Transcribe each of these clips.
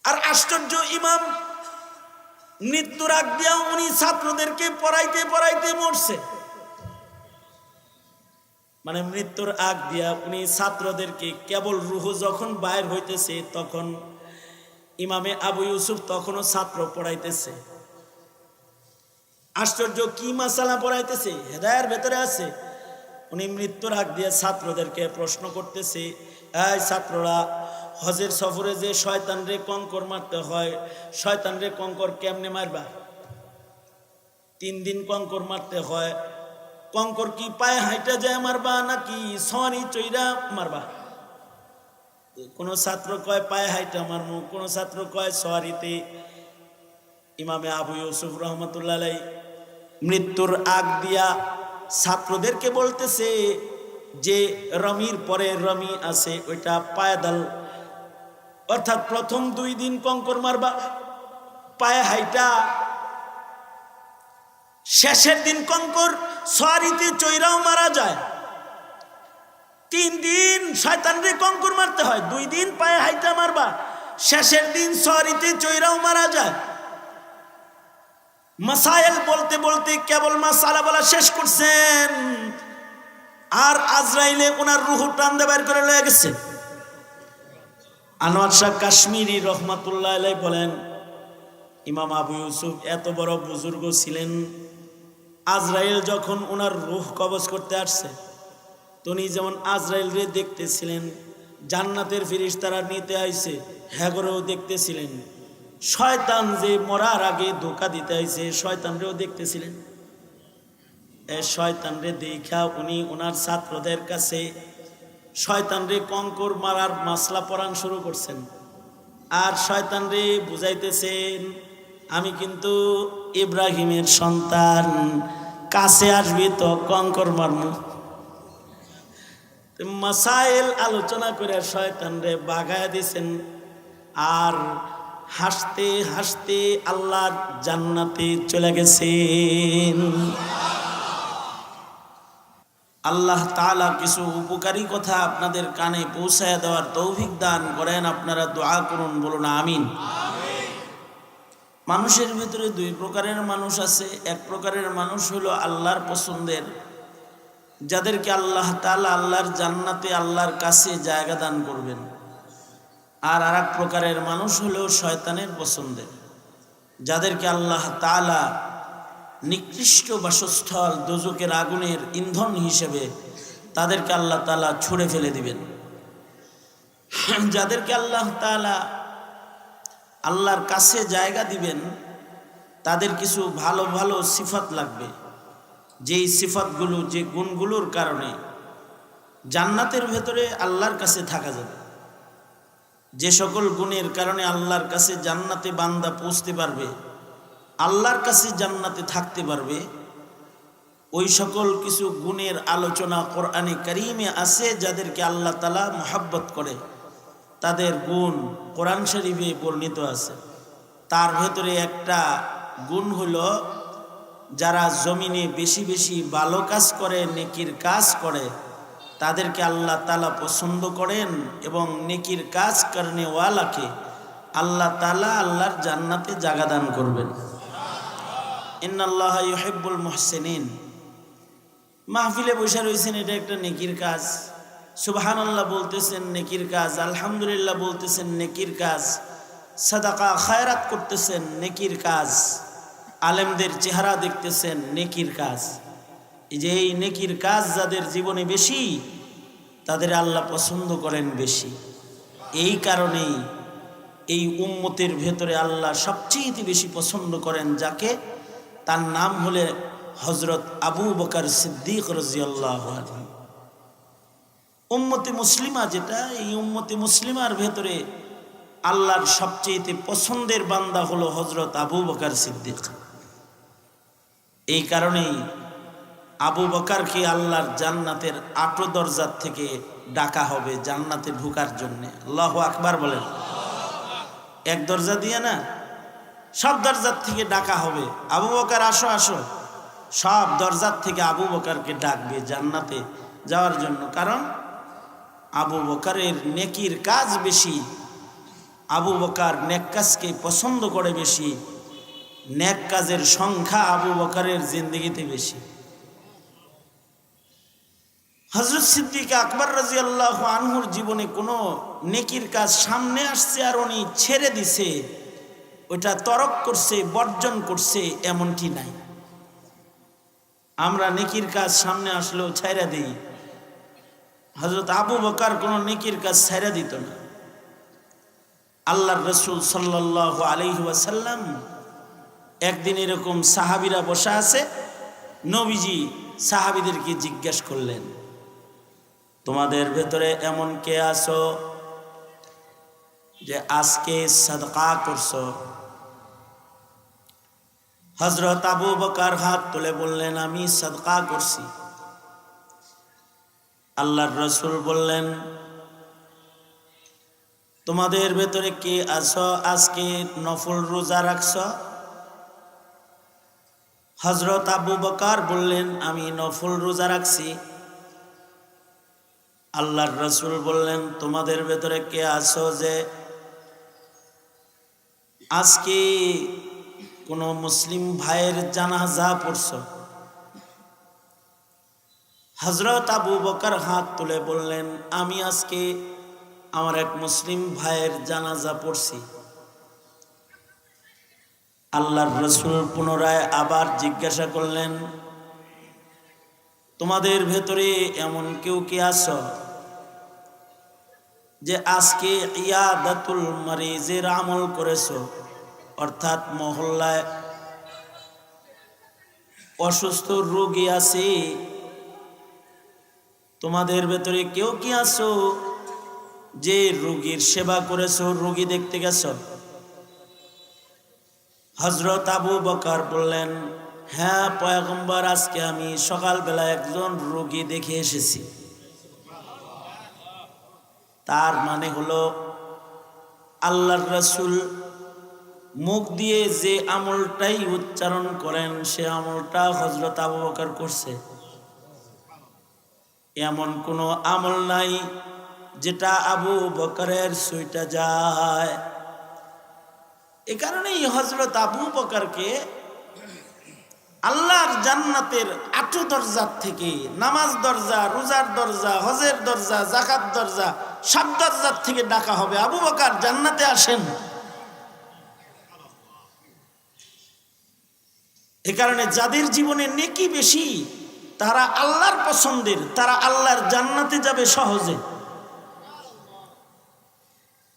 আর আশ্চর্য, ইমাম মৃত্যুর আগ দিয়া উনি ছাত্রদেরকে পড়াইতে পড়াইতে মরছে। মানে মৃত্যুর আগ দিয়া উনি ছাত্রদেরকে, কেবল রুহ যখন বাইর হইতেছে তখন ইমামে আবু ইউসুফ তখনও ছাত্র পড়াইতেছে। আশ্চর্য, কি মাসালা পড়াইতেছে, হেদায়ের ভেতরে আছে। উনি মৃত্যুর আগ দিয়ে ছাত্রদেরকে প্রশ্ন করতেছে, এই ছাত্ররা, হজের সফরে যে শয়তানরে কঙ্কর মারতে হয়, শয়তানরে কঙ্কর কেমনে মারবা? 3 দিন কঙ্কর মারতে হয়। কঙ্কর কি পায়ে হাইটা যায় মারবা নাকি সরি চইরা মারবা? কোন ছাত্র কয় পায়ে হাইটা মারমু, কোন ছাত্র কয় সরিতে। ইমামে আবু ইউসুফ রহমতুল্লাহ আলাইহি মৃত্যুর আগ দিয়া ছাত্রদেরকে বলতেছে যে রমির পরে রমি আছে, ওইটা পায়দাল, অর্থাৎ প্রথম 2 দিন কঙ্কর মারবা পায়ে হাইটা, শেষের দিন কঙ্কর সরিতে চইরাও মারা যায়। 3 দিন শয়তানরে কঙ্কর মারতে হয়, 2 দিন পায়ে হাইটা মারবা, শেষের দিন সরিতে চইরাও মারা যায়। মাসাইল বলতে বলতে কেবল মাসালা বলা শেষ করছেন, আর আজরাইলে ওনার রূহ টান্দে বের করে লয়ে গেছে। আনোয়ার শাহ কাশ্মীরি রহমাতুল্লাহ আলাইহি বলেন, ইমাম আবু ইউসুফ এত বড় বুজুর্গ ছিলেন, আজরাইল যখন ওনার রূহ কবজ করতে আসছে, তিনি যেমন আজরাইল রে দেখতেছিলেন, জান্নাতের ফেরেশতারা নিতে আইছে হ্যাগরেও দেখতেছিলেন, শয়তান যে মরার আগে ধোঁকা দিতে আইছে শয়তানরেও দেখতেছিলেন। শয়তানরে দেখা উনি ওনার ছাত্রদের কাছে শয়তানরে কঙ্কর মারার মাসলা পড়ান শুরু করছেন, আর শয়তানরে বুঝাইতেছেন, আমি কিন্তু ইব্রাহিমের সন্তান, কাছে আসবি তো কঙ্কর মারমু। মাসাইল আলোচনা করে শয়তানরে বাগায় দিছেন, আর হাসতে হাসতে আল্লাহর জান্নাতে চলে গেছেন। আল্লাহ তাআলা কিছু উপকারী কথা আপনাদের কানে পৌঁছায় দেওয়ার তৌফিক দান করেন। আপনারা দোয়া করুন, বলুন আমিন। মানুষের ভিতরে 2 প্রকারের মানুষ আছে। এক প্রকারের মানুষ হলো আল্লাহর পছন্দের, যাদেরকে আল্লাহ তাআলা আল্লাহর জান্নাতে আল্লাহর কাছে জায়গা দান করবেন। আর আরেক প্রকারের মানুষ হলো শয়তানের পছন্দের, যাদেরকে আল্লাহ তাআলা নিকৃষ্ট বাসস্থল দোজখের আগুনের ইন্ধন হিসেবে তাদেরকে আল্লাহ তাআলা ছুঁড়ে ফেলে দিবেন। যাদেরকে আল্লাহ তাআলা আল্লাহর কাছে জায়গা দিবেন, তাদের কিছু ভালো ভালো সিফাত লাগবে, যেই সিফাতগুলো, যে গুণগুলোর কারণে জান্নাতের ভেতরে আল্লাহর কাছে থাকা যাবে। যে সকল গুণের কারণে আল্লাহর কাছে জান্নাতে বান্দা পৌঁছতে পারবে, আল্লাহর কাছে জান্নাতে থাকতে পারবে, ওই সকল কিছু গুণের আলোচনা কোরআনে কারীমে আছে। যাদেরকে আল্লাহ তাআলা মহব্বত করে, তাদের গুণ কোরআন শরীফে বর্ণিত আছে। তার ভেতরে একটা গুণ হলো, যারা জমিনে বেশি বেশি ভালো কাজ করে, নেকির কাজ করে, তাদেরকে আল্লাহ তাআলা পছন্দ করেন, এবং নেকির কাজ করনে ওয়ালাকে আল্লাহ তাআলা আল্লাহর জান্নাতে জায়গা দান করবেন। ইন্নাল্লাহা ইউহিব্বুল মুহসিনিন। মাহফিলে বসে রয়েছেন, এটা একটা নেকির কাজ। সুবহানাল্লাহ বলতেছেন, নেকির কাজ। আলহামদুলিল্লাহ বলতেছেন, নেকির কাজ। সাদাকা খায়রাত করতেছেন, নেকির কাজ। আলেমদের চেহারা দেখতেছেন, নেকির কাজ। এই যে এই নেকির কাজ যাদের জীবনে বেশি, তাদের আল্লাহ পছন্দ করেন বেশি। এই কারণেই এই উম্মতের ভেতরে আল্লাহ সবচেয়ে বেশি পছন্দ করেন যাকে, তার নাম হলে হযরত আবু বকর সিদ্দিক রাদিয়াল্লাহু আনহু। উম্মতে মুসলিমা যেটা, এই উম্মতে মুসলিমার ভেতরে আল্লাহর সবচেয়ে পছন্দের বান্দা হলো হযরত আবু বকর সিদ্দিক। এই কারণেই আবু বকরকে আল্লাহর জান্নাতের 8 দরজার থেকে ডাকা হবে জান্নাতে ঢোকার জন্য। আল্লাহু আকবার বলেন। এক দরজা দিয়ে না, সব দরজার থেকে ডাকা হবে, আবু বকর আসো আসো। সব দরজার থেকে আবু বকরকে ডাকবে জান্নাতে যাওয়ার জন্য। কারণ আবু বকরের নেকির কাজ বেশি, আবু বকর নেক কাজকে পছন্দ করে বেশি, নেক কাজের সংখ্যা আবু বকরের জিন্দেগিতে বেশি। হযরত সিদ্দিক আকবর রাদিয়াল্লাহু আনহুর জীবনে কোনো নেকির কাজ সামনে আসছে আর উনি ছেড়ে দিছে, ওইটা তরক করছে, বর্জন করছে, এমনটি নাই। আমরা নেকির কাজ সামনে আসলেও ছাইরা দিই। হযরত আবু বকর কোনো নেকির কাজ ছাইরা দিত না। আল্লাহর রাসূল সাল্লাল্লাহু আলাইহি ওয়াসাল্লাম একদিন এরকম সাহাবীরা বসা আছে, নবীজি সাহাবীদেরকে জিজ্ঞাসা করলেন, তোমাদের ভেতরে এমন কে আছো যে আজকে সাদকা করছো? হযরত আবু বকর হাত তুলে বললেন, আমি সাদকা করছি। আল্লাহর রাসূল বললেন, তোমাদের ভেতরে কে আছো আজকে নফল রোজা রাখছো? হযরত আবু বকর বললেন, আমি নফল রোজা রাখছি। আল্লাহর রাসূল বললেন, তোমাদের ভেতরে কে আছো যে আজকে কোন মুসলিম ভাইয়ের জানাজা পড়ছো? হযরত আবু বকর হাত তুলে বললেন, আমি আজকে আমার এক মুসলিম ভাইয়ের জানাজা পড়ছি। আল্লাহর রাসূল পুনরায় আবার জিজ্ঞাসা করলেন, তোমাদের ভেতরে এমন কেউ কি আছো যে আজকে ইয়াদাতুল মারিজের আমল করেছো? অর্থাৎ মহল্লায় অসুস্থ রোগী আছে, তোমাদের ভেতরে কেউ কি আছো যে রোগীর সেবা করেছো, রোগী দেখতে গেছো? হযরত আবু বকর বললেন, হ্যাঁ পয়গম্বর, আজকে আমি সকালবেলা একজন রোগী দেখে এসেছি। তার মানে হলো আল্লাহর রাসূল মুখ দিয়ে যে আমলটাই উচ্চারণ করেন সে আমলটা হযরত আবু বকর করছে। এমন কোনো আমল নাই যেটা আবু বকরের ছুঁইটা যায়। এ কারণেই হযরত আবু বকরকে আল্লাহর জান্নাতের 8 দরজার থেকে, নামাজ দরজা, রোজার দরজা, হজের দরজা, যাকাত দরজা, সব দরজার থেকে ডাকা হবে, আবু বকর জান্নাতে আসেন। এ কারণে যাদের জীবনে নেকি বেশি তারা আল্লাহর পছন্দের, তারা আল্লাহর জান্নাতে যাবে সহজে।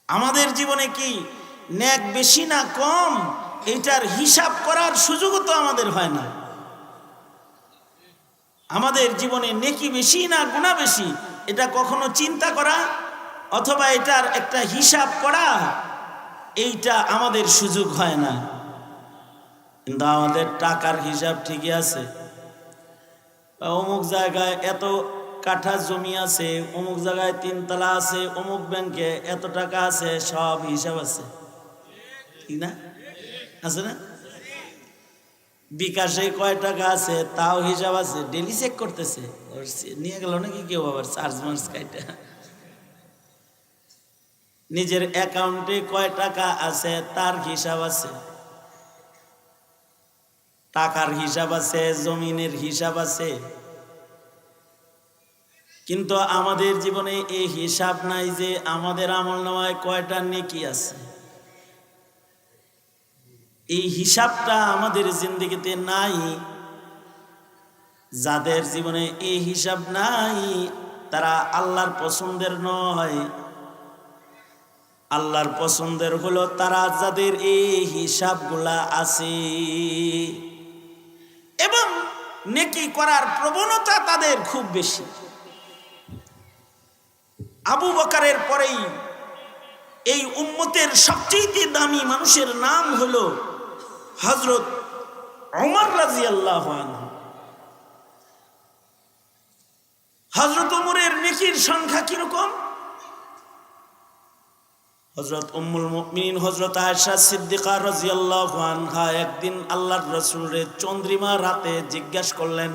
আমাদের জীবনে কি নেক বেশি না কম, এটার হিসাব করার সুযোগও তো আমাদের হয় না। আমাদের জীবনে নেকি বেশি না গুনাহ বেশি, এটা কখনো চিন্তা করা অথবা এটার একটা হিসাব করা, এইটা আমাদের সুযোগ হয় না। কিন্তু আমাদের টাকার হিসাব ঠিকই আছে। অমুক জায়গায় এত কাঠা জমি আছে, অমুক জায়গায় 3 তলা আছে, অমুক ব্যাংকে এত টাকা আছে, সব হিসাব আছে, ঠিক না? আছে না? বিকাশে কয় টাকা আছে তাও হিসাব আছে, ডেলি চেক করতেছে। নিয়ে গেল নাকি কেউ আবার চার্জ মার্জ কাইটা? নিজের অ্যাকাউন্টে কয় টাকা আছে তার হিসাব আছে, টাকার হিসাব আছে, জমিনের হিসাব আছে। কিন্তু আমাদের জীবনে এই হিসাব নাই যে আমাদের আমলনামায় কয়টা নেকি আছে। এই হিসাবটা আমাদের জিন্দেগিতে নাই। যাদের জীবনে এই হিসাব নাই তারা আল্লাহর পছন্দের নয়। আল্লাহর পছন্দের হলো তারা যাদের এই হিসাবগুলা আছে এবং নেকি করার প্রবণতা তাদের খুব বেশি। আবু বকরের পরেই এই উম্মতের সবচেয়ে দামি মানুষের নাম হলো হযরত ওমর রাদিয়াল্লাহু আনহু। হযরত ওমরের নেকির সংখ্যা কিরকম? হযরত উম্মুল মুমিনিন হযরত আয়েশা সিদ্দিকা রাদিয়াল্লাহু আনহা একদিন আল্লাহর রাসূলের চন্দ্রিমা রাতে জিজ্ঞাসা করলেন,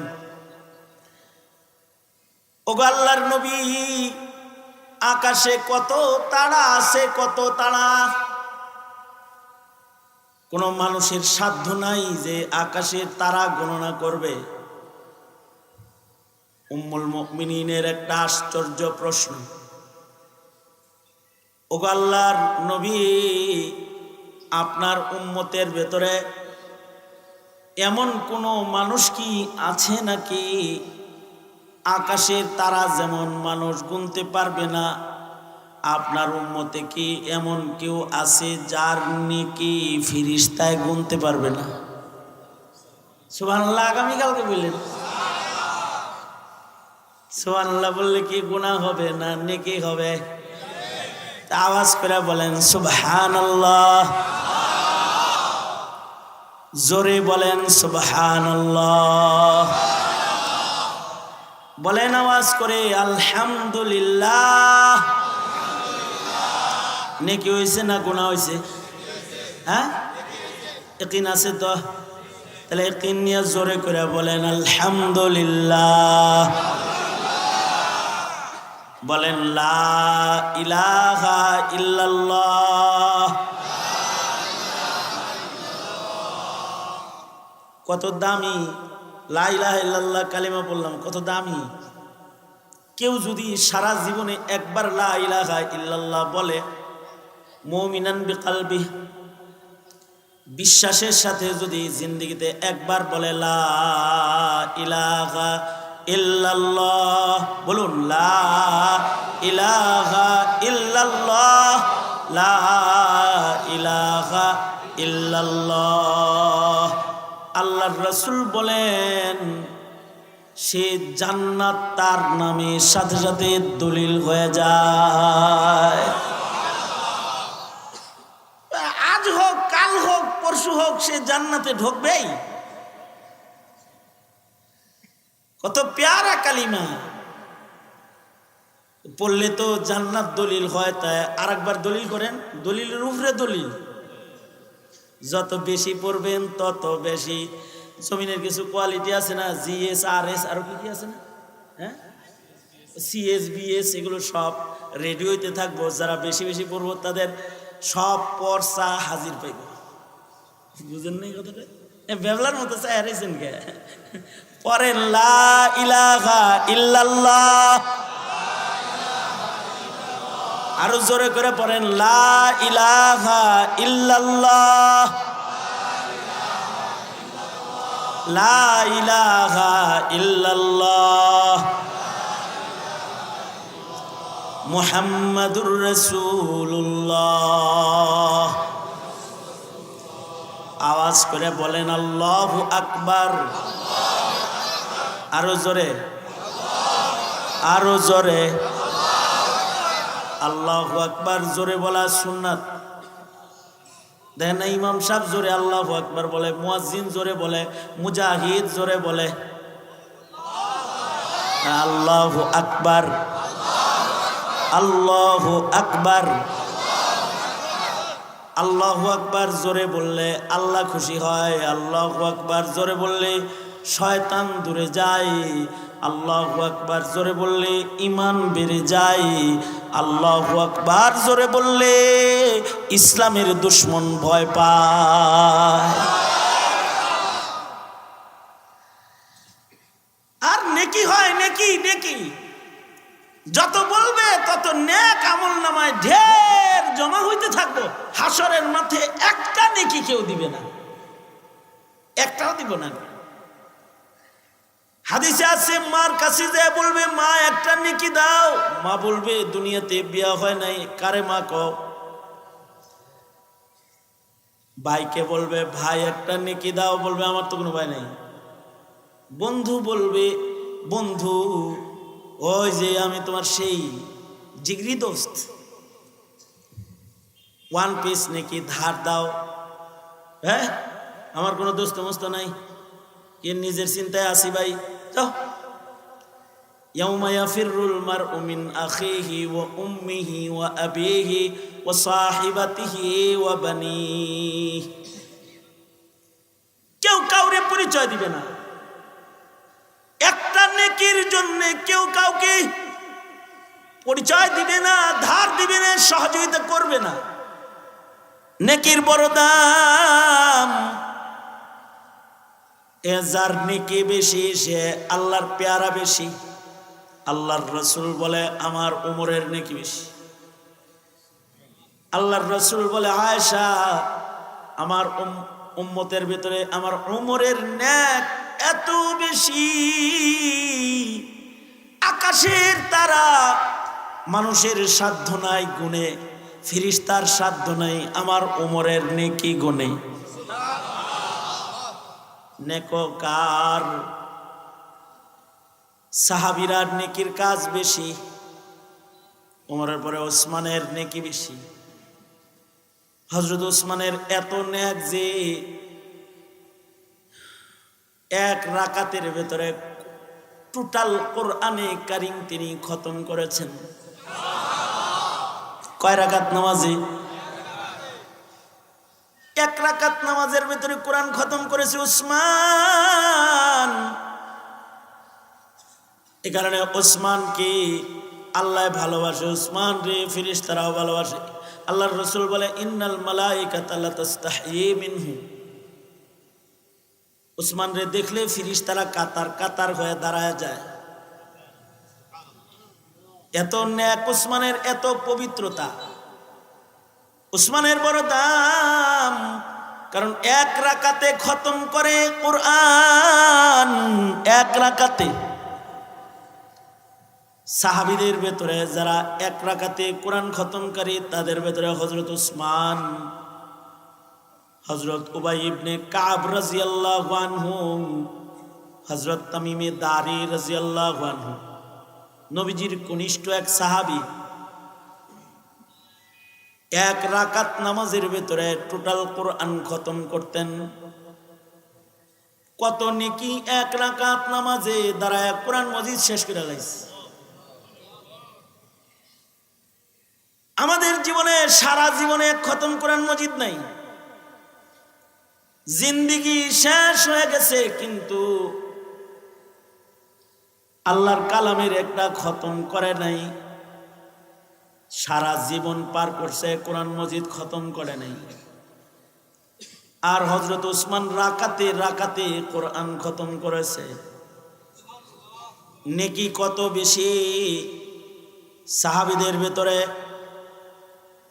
ওগো আল্লাহর নবী, আকাশে কত তারা আছে, কত তারা? কোনো মানুষের সাধ্য নাই যে আকাশের তারা গণনা করবে। উম্মুল মুমিনিনের একটা আশ্চর্য প্রশ্ন, ওগো আল্লাহর নবী, আপনার উম্মতের ভেতরে এমন কোনো মানুষ কি আছে নাকি আকাশের তারা যেমন মানুষ গুনতে পারবে না, আপনার উম্মতে কি এমন কেউ আছে যার নেকি ফেরেশতায় গুনতে পারবে না? সুবহানাল্লাহ। আগামীকালকে বললেন সুবহানাল্লাহ বললে কি গুনাহ হবে না নেকি হবে? আওয়াজ করে বলেন সুবহানাল্লাহ, জোরে বলেন সুবহানাল্লাহ, বলেন আওয়াজ করে আলহামদুলিল্লাহ। নেকি হয়েছে না গুনাহ হয়েছে? হ্যাঁ, ইয়াকিন আছে তো? তাহলে ইয়াকিন নিয়ে জোরে করে বলেন আলহামদুলিল্লাহ, বলেন লা ইলাহা ইল্লাল্লাহ। কত দামি লা ইলাহা ইল্লাল্লাহ কালিমা বললাম, কত দামি। কেউ যদি সারা জীবনে একবার লা ইলাহা ইল্লাল্লাহ বলে, মুমিনান বিকলবি, বিশ্বাসের সাথে যদি জিন্দেগিতে একবার বলে লা ইলাহা ইল্লাল্লাহ, বলুন লা ইলাহা ইল্লাল্লাহ, লা ইলাহা ইল্লাল্লাহ। আল্লাহর রাসূল বলেন সে জান্নাত তার নামে সাথে সাথে দলিল হয়ে যায়। আজ হোক কাল হোক পরশু হোক সে জান্নাতে ঢুকবেই। কত প্যারা কালিমা, পড়লে তো জান্নাত দলিল হয়। তাই আরেকবার দলিল করেন, দলিলের উপরে দলিল। যত বেশি পড়বেন তত বেশি। জমিনের কিছু কোয়ালিটি আছে না, জিএস আর এস আরো কি কি আছে না, হ্যাঁ, সিএস বিএস, এগুলো সব রেডিওতে থাকবো। যারা বেশি বেশি পড়বো তাদের সব পর্চা হাজির পাইব। বুঝেন নাই কথাটা? বেবলার মতো চাই হারাইছেন কে? পরেন লা ইলাহা ইল্লাল্লাহ, আরো জোরে করে পড়েন লা ইলাহা ইল্লাল্লাহ, লা ইলাহা ইল্লাল্লাহ, মুহাম্মাদুর রাসূলুল্লাহ। আওয়াজ করে বলেন আল্লাহু আকবার। আরো জোরে, আরো জোরে। আল্লাহু আকবার জোরে বলা সুন্নাত। দেখেন না, ইমাম সাহেব জোরে আল্লাহু আকবার বলে, মুয়াজ্জিন জোরে বলে, মুজাহিদ জোরে বলে আল্লাহু আকবার, আল্লাহু আকবার। আল্লাহু আকবার জোরে বললে আল্লাহ খুশি হয়, আল্লাহু আকবার জোরে বললে শয়তান দূরে যায়, আল্লাহু আকবার জোরে বললে ঈমান বেড়ে যায়, আল্লাহু আকবার জোরে বললে ইসলামের দুশমন ভয় পায়। আর নেকি হয়, নেকি নেকি যত বলবে তত নেক আমল নামায় ঢের জমা হইতে থাকবো। হাসরের মাঠে একটা নেকি কেউ দিবে না, একটাও দিব না। হাদিসে আছে মার কাছে যে বলবে মা একটা নেকি দাও, মা বলবে দুনিয়াতে বিয়া হয় নাই, কারে মা কও? ভাইকে বলবে ভাই একটা নেকি দাও, বলবে আমার তো কোনো ভাই নাই। বন্ধু বলবে বন্ধু ওই যে আমি তোমার সেই জিগরি দোস্ত, ওয়ান পিস নেকি ধার দাও। হ্যাঁ, আমার কোনো দোস্ত মস্ত নাই, কে নিজের চিন্তায় আসি ভাই। যাও, ইয়াউমা ইয়াফিরুল মারউ মিন আখিহি ওয়া উম্মিহি ওয়া আবিহি ওয়া সাহিবাতিহি ওয়া বানিহি। কেউ কাউরে পরিচয় দিবে না। একটা নেকির জন্য কেউ কাউকে পরিচয় দিবে না, ধার দিবে না, সহযোগিতা করবে না। নেকির বড় দাম। এ যার নেকি বেশি সে আল্লাহর পেয়ারা বেশি। আল্লাহর রসুল বলে আমার উমরের নেকি বেশি। আল্লাহর রসুল বলে আয়েশা আমার উম্মতের ভিতরে আমার উমরের নেক এত বেশি, আকাশের তারা মানুষের সাধ্য নাই গুণে, ফিরিস্তার সাধ্য নাই আমার উমরের নেকি গুণে। নেককার সাহাবীরার নেকির কাজ বেশি, উমরের পরে ওসমানের নেকি বেশি। হযরত ওসমানের এত নেক যে এক রাকাতের ভেতরে টোটাল কোরআনে কারীম তিনি খতম করেছেন। কয় রাকাত নামাজে? এক রাকাত নামাজের ভিতরে কোরআন খতম করেছে ওসমান। এই কারণে ওসমানকে আল্লাহ ভালোবাসে, ওসমান রে ফেরেশতারাও ভালোবাসে। আল্লাহর রাসূল বলে ইন্নাল মালায়েকাতা লা তাস্তাহি মিনহু। ওসমান রে দেখলে ফেরেশতারা কাতার কাতার হয়ে দাঁড়ায় যায়। এত নেক ওসমানের, এত পবিত্রতা। ওসমানের বড় দাম, কারণ এক রাকাতে খতম করে কোরআন, এক রাকাতে। সাহাবীদের ভেতরে যারা এক রাকাতে কোরআন খতমকারী তাদের ভেতরে হযরত ওসমান, হযরত উবাই ইবনে কাব রাদিয়াল্লাহু আনহু, হযরত তামিমে দারি রাদিয়াল্লাহু আনহু, নবীজির কনিষ্ঠ এক সাহাবী। এক রাকাত নামাজের ভেতরে টোটাল কোরআন খতম করতেন। কত নেকি এক রাকাত নামাজে দাঁড়ায় কোরআন মজিদ শেষ করে লাইছে। আমাদের জীবনে সারা জীবনে খতম কোরআন মজিদ নাই, জিন্দেগি শেষ হয়ে গেছে, কিন্তু আল্লাহর কালামের একটা খতম করে নাই। সারা জীবন পার করছে, কোরআন মজিদ খতম করে নাই। আর হযরত ওসমান রাকাতে রাকাতে কোরআন খতম করেছে। নেকি কত বেশি! সাহাবীদের ভেতরে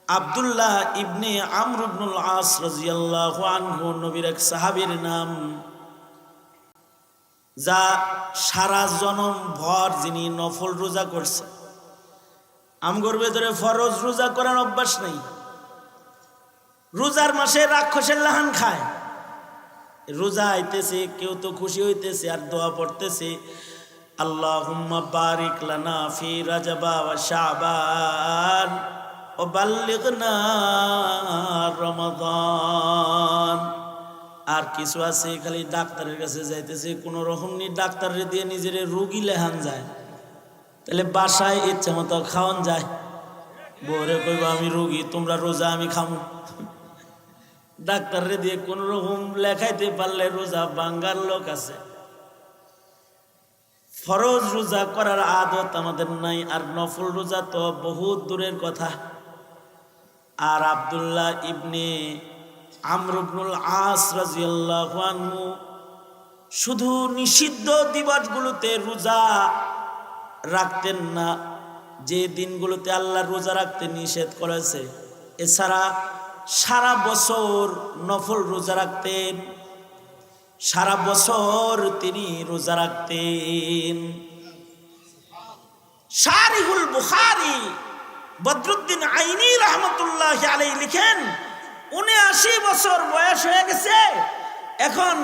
আব্দুল্লাহ ইবনে আমর ইবনুল আস রাদিয়াল্লাহু আনহু নবীর এক সাহাবীর নাম, যা সারা জনম ভর যিনি নফল রোজা করছে। আমগর ভেতরে ফরজ রোজা করার অভ্যাস নেই। রোজার মাসে রাক্ষসের লাহান খায়। রোজা আইতেছে, কেউ তো খুশি হইতেছে আর দোয়া পড়তেছে, আল্লাহুম্মা বারিক লানা ফি রাজাবা ওয়া শাবান ও বাল্লিগনা রমাদান। আর কিছু আছে খালি ডাক্তারের কাছে যাইতেছে, কোন রকম নি ডাক্তারের দিয়ে নিজের রোগী লেহান যায়। তাহলে বাসায় ইচ্ছা মতো খাওয়ান যায়। বউরে কইবা আমি রোগী, তোমরা রোজা আমি খামু। ডাক্তারের দিয়ে কোন রকম লেখাইতে পারলে রোজা বাঙ্গার লোক আছে। ফরজ রোজা করার আদত আমাদের নাই, আর নফল রোজা তো বহুত দূরের কথা। আর আব্দুল্লাহ ইবনে আমর ইবনুল আস রাদিয়াল্লাহু আনহু শুধু নিষিদ্ধ দিবসগুলোতে রোজা রাখতেন না, যে দিনগুলোতে আল্লাহ রোজা রাখতে নিষেধ করেছে, এছাড়া সারা বছর নফল রোজা রাখতেন। সারা বছর তিনি রোজা রাখতেন। শারিহুল বুখারী বদরুদ্দিন আইনি রহমতুল্লাহ আলাইহি লিখেন, ৭৯ বছর বয়স হয়ে গেছে, এখন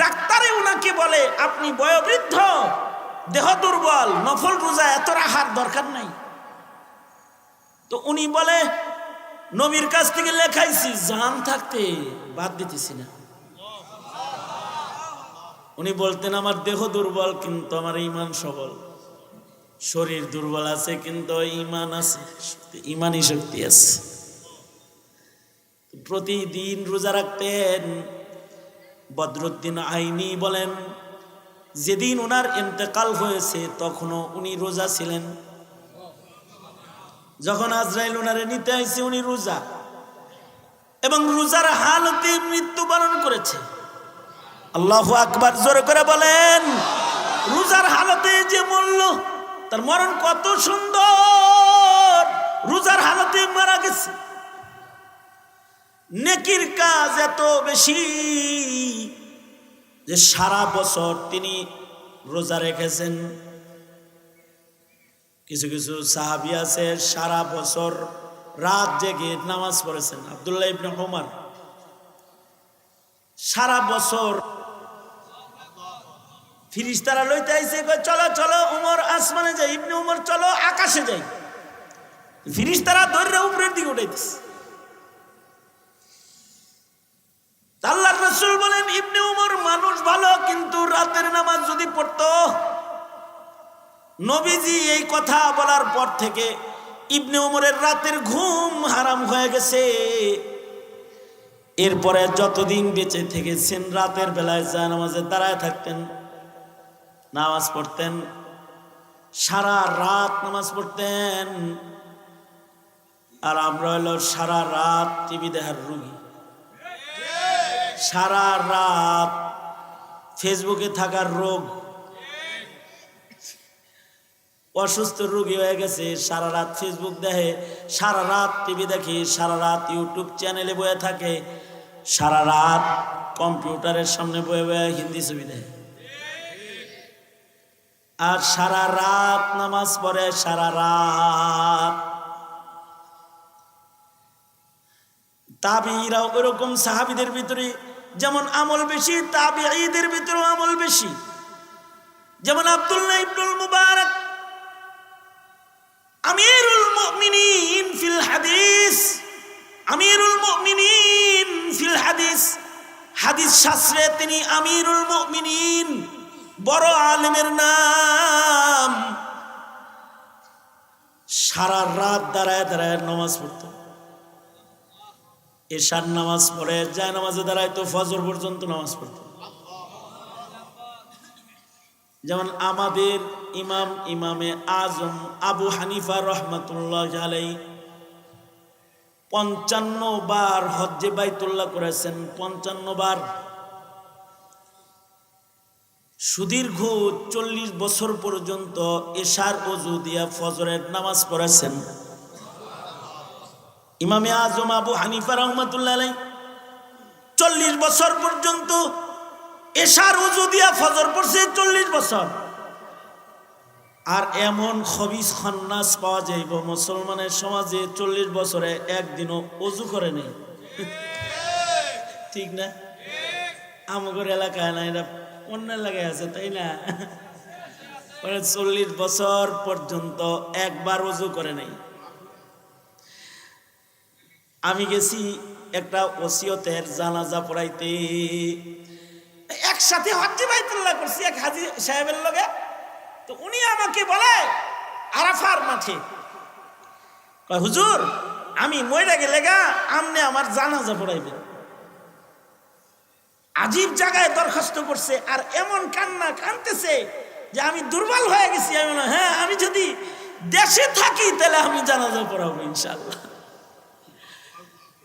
ডাক্তারে উনাকে বলে আপনি বয়োবৃদ্ধ, দেহ দুর্বল, নফল রোজা এত রাখার দরকার নাই। তো উনি বলে নবীর কাছ থেকে লেখাইছি, জান থাকতে বাদ দিতেছি না। উনি বলতেন আমার দেহ দুর্বল কিন্তু আমার ঈমান সবল। শরীর দুর্বল আছে কিন্তু ঈমান আছে, ঈমানি শক্তি আছে। প্রতিদিন রোজা রাখতেন। বদরুদ্দিন আইনি বলেন, যেদিন ওনার ইন্তেকাল হয়েছে তখনও উনি রোজা ছিলেন। যখন আজরাইল ওনারে নিতে আইছে উনি রোজা, এবং রোজার হালতে মৃত্যুবরণ করেছে। আল্লাহু আকবার, জোরে করে বলেন। রোজার হালতে যে মরল, তার মরণ কত সুন্দর, রোজার হালতে মারা গেছে। নেকির কাজ এত বেশি যে সারা বছর তিনি রোজা রেখেছেন। কিছু কিছু সাহাবী আছে সারা বছর রাত জেগে নামাজ পড়েছেন। আব্দুল্লাহ ইবনে ওমর সারা বছর ফিরিস্তারা লইতে আইছে, চলো চলো ওমর আসমানে যাই, ইবনে ওমর চলো আকাশে যাই। ফিরিস্তারা ধরে উপরের দিকে উঠাইতেছে। আল্লাহর রাসূল বলেন, ইবনে ওমর মানুষ ভালো, কিন্তু রাতের নামাজ যদি পড়তো। নবীজি এই কথা বলার পর থেকে ইবনে ওমরের রাতের ঘুম হারাম হয়ে গেছে। এরপরে যতদিন বেঁচে থেকেছেন রাতের বেলায় জানাজাতে দাঁড়ায় থাকতেন, নামাজ পড়তেন, সারা রাত নামাজ পড়তেন। আর আমরা হলো সারা রাত টিভি দেখার রোগী, সারা রাত ফেসবুকে থাকার রোগ, অসুস্থ রোগী হয়ে গেছে। সারা রাত ফেসবুক দেখে, সারা রাত টিভি দেখে, সারা রাত ইউটিউব চ্যানেলে বয়ে থাকে, সারা রাত কম্পিউটারের সামনে বয়ে বয়ে হিন্দি ছবি দেখে, আর সারা রাত নামাজ পড়ে, সারা রাত। তাবিঈরাও এরকম, সাহাবীদের ভিতরে যেমন আমল বেশি, তাবিঈদের ভিতরেও আমল বেশি। যেমন আব্দুল্লাহ ইবনুল মুবারক আমিরুল মুমিনিন ফিল হাদিস, আমিরুল মুমিনিন ফিল হাদিস, হাদিস শাস্ত্রে তিনি আমিরুল মুমিনিন, বড় আলেমের নাম। সারা রাত দাঁড়ায় দাঁড়ায় নামাজ পড়তো। এশার নামাজ পড়ে যায় নামাজে দাঁড়াইতো, ফজর পর্যন্ত নামাজ পড়তো। যেমন আমাদের ইমামে আজম আবু হানিফা রহমাতুল্লাহ আলাইহি 55 বার হজ্জে বাইতুল্লাহ করেছেন, 55 বার। সুদীর্ঘ 40 বছর পর্যন্ত এশার ওযু দিয়া ফজরের নামাজ পড়েছেন। ইমামে আজম আবু হানিফা রহমাতুল্লাহ আলাইহি 40 বছর পর্যন্ত এশার ওযু দিয়া ফজর পড়ছে, 40 বছর। আর এমন খবিস খন্নাস পাওয়া যাইব মুসলমানের সমাজে 40 বছরে একদিনও ওযু করে নেই, ঠিক না? আমাদের এলাকায় না, এটা অন্য এলাকায় আছে, তাই না? 40 বছর পর্যন্ত একবার ওযু করে নাই। আমি গেছি একটা ওসিয়তের জানাজা পড়াইতে, একসাথে হজ্জে বাইতুল্লাহ করছি এক হাজী সাহেবের লগে। তো উনি আমাকে বলে আরাফার মাঠে, হুজুর আমি মইরা গেলে গা আমনে আমার জানাজা পড়াইবেন। আজীব জায়গায় দরখাস্ত করছে, আর এমন কান্না কানতেছে যে আমি দুর্বল হয়ে গেছি। আমি বললাম, হ্যাঁ আমি যদি দেশে থাকি তাহলে আমি জানাজা পড়াবো ইনশাআল্লাহ।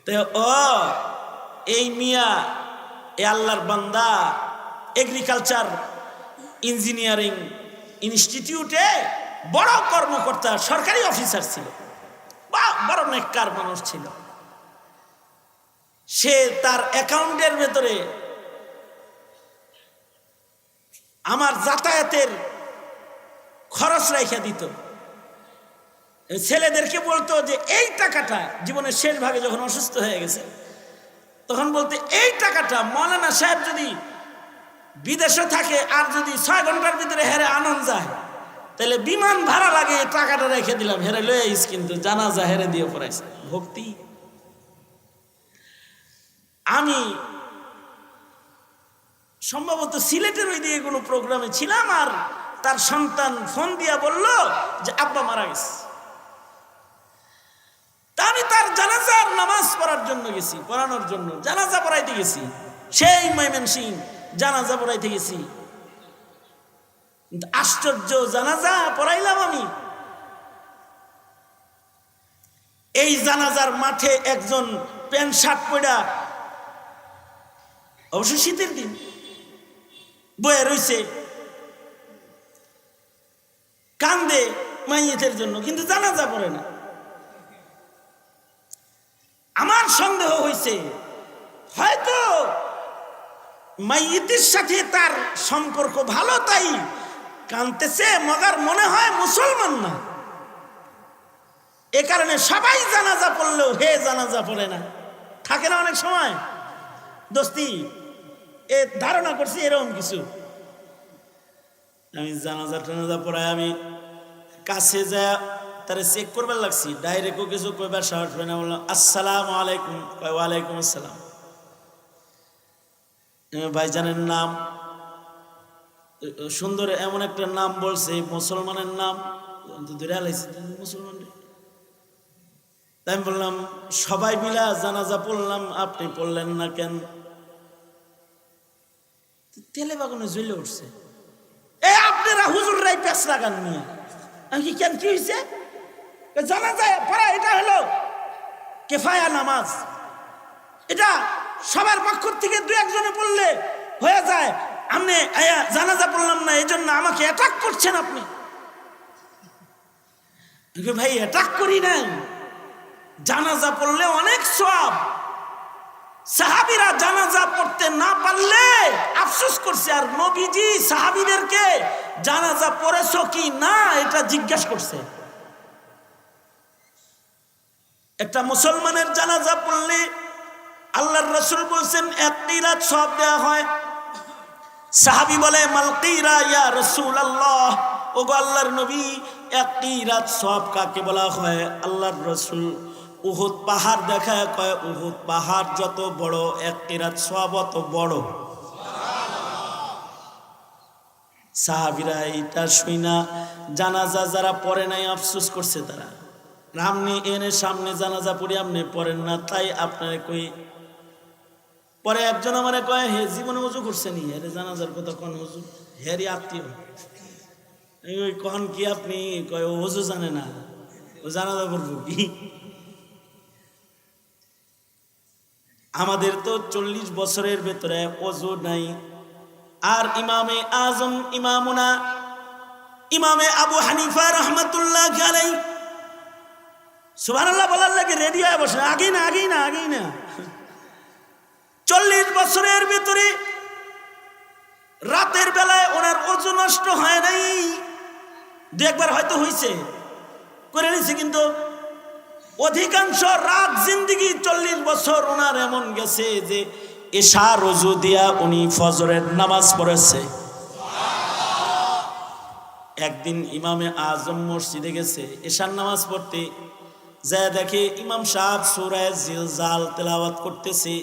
তো এই মিয়া এ আল্লাহর বান্দা এগ্রিকালচার ইঞ্জিনিয়ারিং ইনস্টিটিউটে বড় কর্মকর্তা, সরকারি অফিসার ছিল, বা বড় নেককার মানুষ ছিল। সে তার অ্যাকাউন্টের ভেতরে আমার যাতায়াতের খরচ রেখে দিত। ছেলেদেরকে বলতো যে এই টাকাটা, জীবনের শেষ ভাগে যখন অসুস্থ হয়ে গেছে তখন বলতে, এই টাকাটা মৌলানা সাহেব যদি বিদেশে থাকে আর যদি 6 ঘন্টার ভিতরে হেরে আনন্দ যায় তাহলে বিমান ভাড়া লাগে, টাকাটা রেখে দিলাম, হেরে লয়ে আইস, কিন্তু জানাজা হেরে দিয়ে পড়াইছে। ভক্তি। আমি সম্ভবত সিলেটের ওই দিকে কোনো প্রোগ্রামে ছিলাম, আর তার সন্তান ফোন দিয়া বলল যে আব্বা মারা গেছে। তা আমি তার জানাজার নামাজ পড়ার জন্য গেছি, পড়ানোর জন্য, জানাজা পড়াইতে গেছি, সেই ময়মনসিংহ জানাজা পড়াইতে গেছি। আশ্চর্য, জানাজা পড়াইলাম আমি। এই জানাজার মাঠে একজন প্যান্ট শার্ট পরা, অবশ্য শীতের দিন, বয়ে রইছে, কান্দে মাইয়েতের জন্য, কিন্তু জানাজা পড়ে না। আমার সন্দেহ হয়েছে হয়তো মাইয়েতের সাথে তার সম্পর্ক ভালো, তাই কাঁদতেছে, মগার মনে হয় মুসলমান না। এ কারণে সবাই জানাজা পড়লেও হে জানাজা পড়ে না। থাকে না অনেক সময় দোস্তি, এ ধারণা করছি এরকম কিছু। আমি জানাজা টানাজা পড়ায় আমি কাছে যা তারা চেক করবার লাগছি, ডাইরেক্টও কিছু কইবার সাহস হয় না। বললাম আসসালামু আলাইকুম, ওয়ালাইকুম আসসালাম। ভাইজানের নাম সুন্দর, এমন একটা নাম বলছে মুসলমানের নাম, মুসলমান। তাই আমি বললাম সবাই মিলা জানাজা পড়লাম, আপনি পড়লেন না কেন? তেলে বাগানে জ্বলে উঠছে, এ আপনারা হুজুররাই পেছ লাগান নিয়ে। আমি কি কেন, কি হয়েছে? জানাজা পড়া এটা হলো কেফায়া নামাজ, এটা সবার পক্ষ থেকে দু একজনে পড়লে হয়ে যায়। আপনি জানাজা পড়লাম না এই জন্য আমাকে অ্যাটাক করছেন আপনি। ভাই অ্যাটাক করি নাই, জানাজা পড়লে অনেক সওয়াব। সাহাবীরা জানাজা পড়তে না পারলে আফসোস করছে, আর নবীজি সাহাবীদেরকে জানাজা পড়েছো কি না এটা জিজ্ঞাসা করছে। একটা মুসলমানের জানাজা পড়লে আল্লাহর রাসূল বলেন এক কিরাত সওয়াব দেওয়া হয়। সাহাবী বলে মাল কিরা ইয়া রাসূলুল্লাহ, ওগো আল্লাহর নবী এক কিরাত সওয়াব কাকে বলা হয়? আল্লাহর রাসূল উহুদ পাহাড় দেখায় কয় উহুদ পাহাড় যত বড় এক কিরাত সওয়াব অত বড়। সাহাবীরা এটা শুইনা জানাজা যারা পড়ে নাই আফসোস করছে। তারা আপনি এনে সামনে জানাজা পড়ি আপনি পড়েন না, তাই আপনার কই। পরে একজন আমারে কয় হে জীবনে ওযু করছেনি, হেরে জানাজার কথা কোন ওযু, হেরি আত্মীয়। ওই কখন কি আপনি কয় ও ওযু জানে না, ও জানাজা পড়বো কি? আমাদের তো 40 বছরের ভেতরে ওযু নাই। আর ইমামে আজম ইমামুনা ইমামে আবু হানিফা রাহমাতুল্লাহ আলাইহি সুবহানাল্লাহ বলার লাগে রেডি হয়ে বসে, আগেই না আগেই না আগেই না। 40 বছরের ভিতরে রাতের বেলায় ওনার ওযু নষ্ট হয় নাই, দু একবার হয়তো হয়েছে, করে নিয়েছে, কিন্তু অধিকাংশ রাত জিন্দেগি 40 বছর ওনার এমন গেছে যে এশার ওযু দিয়া উনি ফজরের নামাজ পড়েছে। একদিন ইমামে আজম মসজিদে গেছে এশার নামাজ পড়তে, যা দেখে ইমাম সাহেব সূরা জিলজাল তেলাওয়াত করতেছে,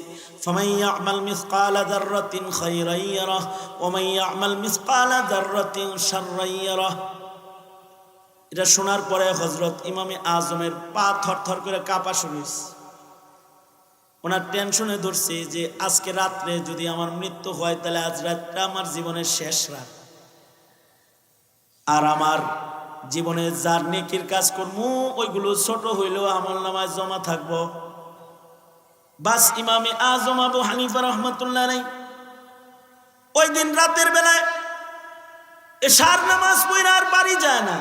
ফামান ইয়ামাল মিসকালা যাররাতিন খায়রান ইয়ারাহ ওয়া মান ইয়ামাল মিসকালা যাররাতিন শাররান ইয়ারাহ। এটা শোনার পরে হযরত ইমামে আজমের পা থরথর করে কাঁপা শুরু হয়েছে। ওনার টেনশনে ধরছে যে আজকে রাত্রে যদি আমার মৃত্যু হয় তাহলে আজ রাতটা আমার জীবনের শেষ রাত, আর আমার জীবনে যার নেকির কাজ করবো ওইগুলো ছোট হইলেও আমলনামায় জমা থাকবো। বাস ইমামে আজম আবু হানিফা রাহমাতুল্লাহ আলাইহি ওই দিন রাতের বেলায় এশার নামাজ পড়ে আর বাড়ি যায় না,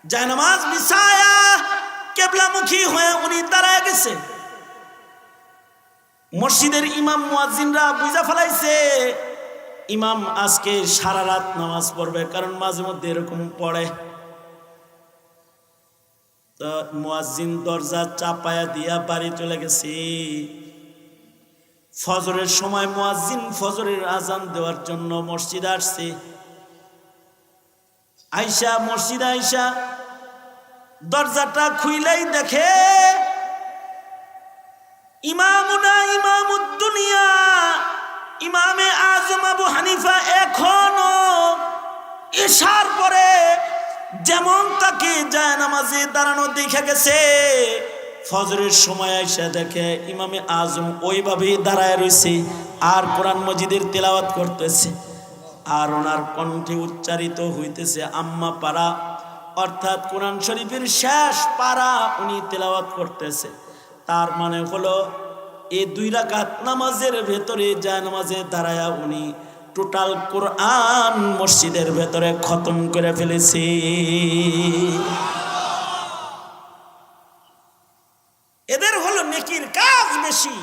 যায় নামাজ বিছায়া কিবলামুখী হয়ে উনি দাঁড়ায় গেছে। মসজিদের ইমাম মুয়াজ্জিনরা বুঝা ফেলাইছে ইমাম আজকে সারা রাত নামাজ পড়বে, কারণ মাঝে মধ্যে এরকম পড়ে। তো মুয়াজ্জিন দরজা চাপায়া দিয়া বাড়ি চলে গেছে। ফজরের সময় মুয়াজ্জিন ফজরের আজান দেওয়ার জন্য মসজিদে আসছে। আইসা মসজিদে আইসা দরজাটা খুইলেই দেখে ইমামুনা ইমামুদ দুনিয়া ইমামে আজম আবু হানিফা এখনো এশার পরে যেমন তাকে জায়নামাজে দাঁড়ানো দেখে গেছে, ফজরের সময় আইসা দেখে ইমামে আজম ওইভাবেই দাঁড়ায় রয়েছে আর কোরআন মজিদের তেলাওয়াত করতেছে। আর ওনার কণ্ঠে উচ্চারিত হইতেছে আম্মা পারা, অর্থাৎ কোরআন শরীফের শেষ পারা উনি তেলাওয়াত করতেছে। তার মানে হলো এই 2 রাকাত নামাজের ভেতরে জায়নামাজে দাঁড়ায়া উনি টোটাল কোরআন মসজিদের ভেতরে খতম করে ফেলেছে। এদের হলো নেকির কাজ বেশি,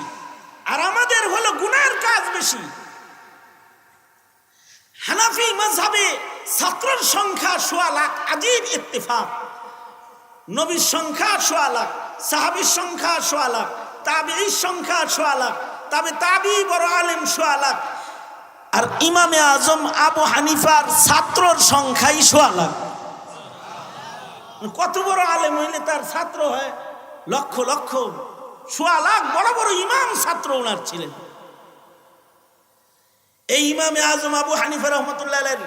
আর আমাদের হলো গুনার কাজ বেশি। হানাফি মাযহাবে ছাত্রের সংখ্যা ১৬ লাখ, আজীব ইত্তেফাক। নবীর সংখ্যা ১৬ লাখ, সাহাবীর সংখ্যা ১৬ লাখ, তাবিঈর সংখ্যা ১৬ লাখ, তবে তাবিঈ বড় আলেম ১৬ লাখ। আর ইমামে আজম আবু হানিফার ছাত্রর সংখ্যাই ১৬ লাখ। কত বড় আলেম হইলে তার ছাত্র হয় লক্ষ লক্ষ। ১৬ লাখ বড় বড় ইমাম ছাত্র ওনার ছিলেন। এই ইমামে আজম আবু হানিফা রহমতুল্লাহ আলাইহির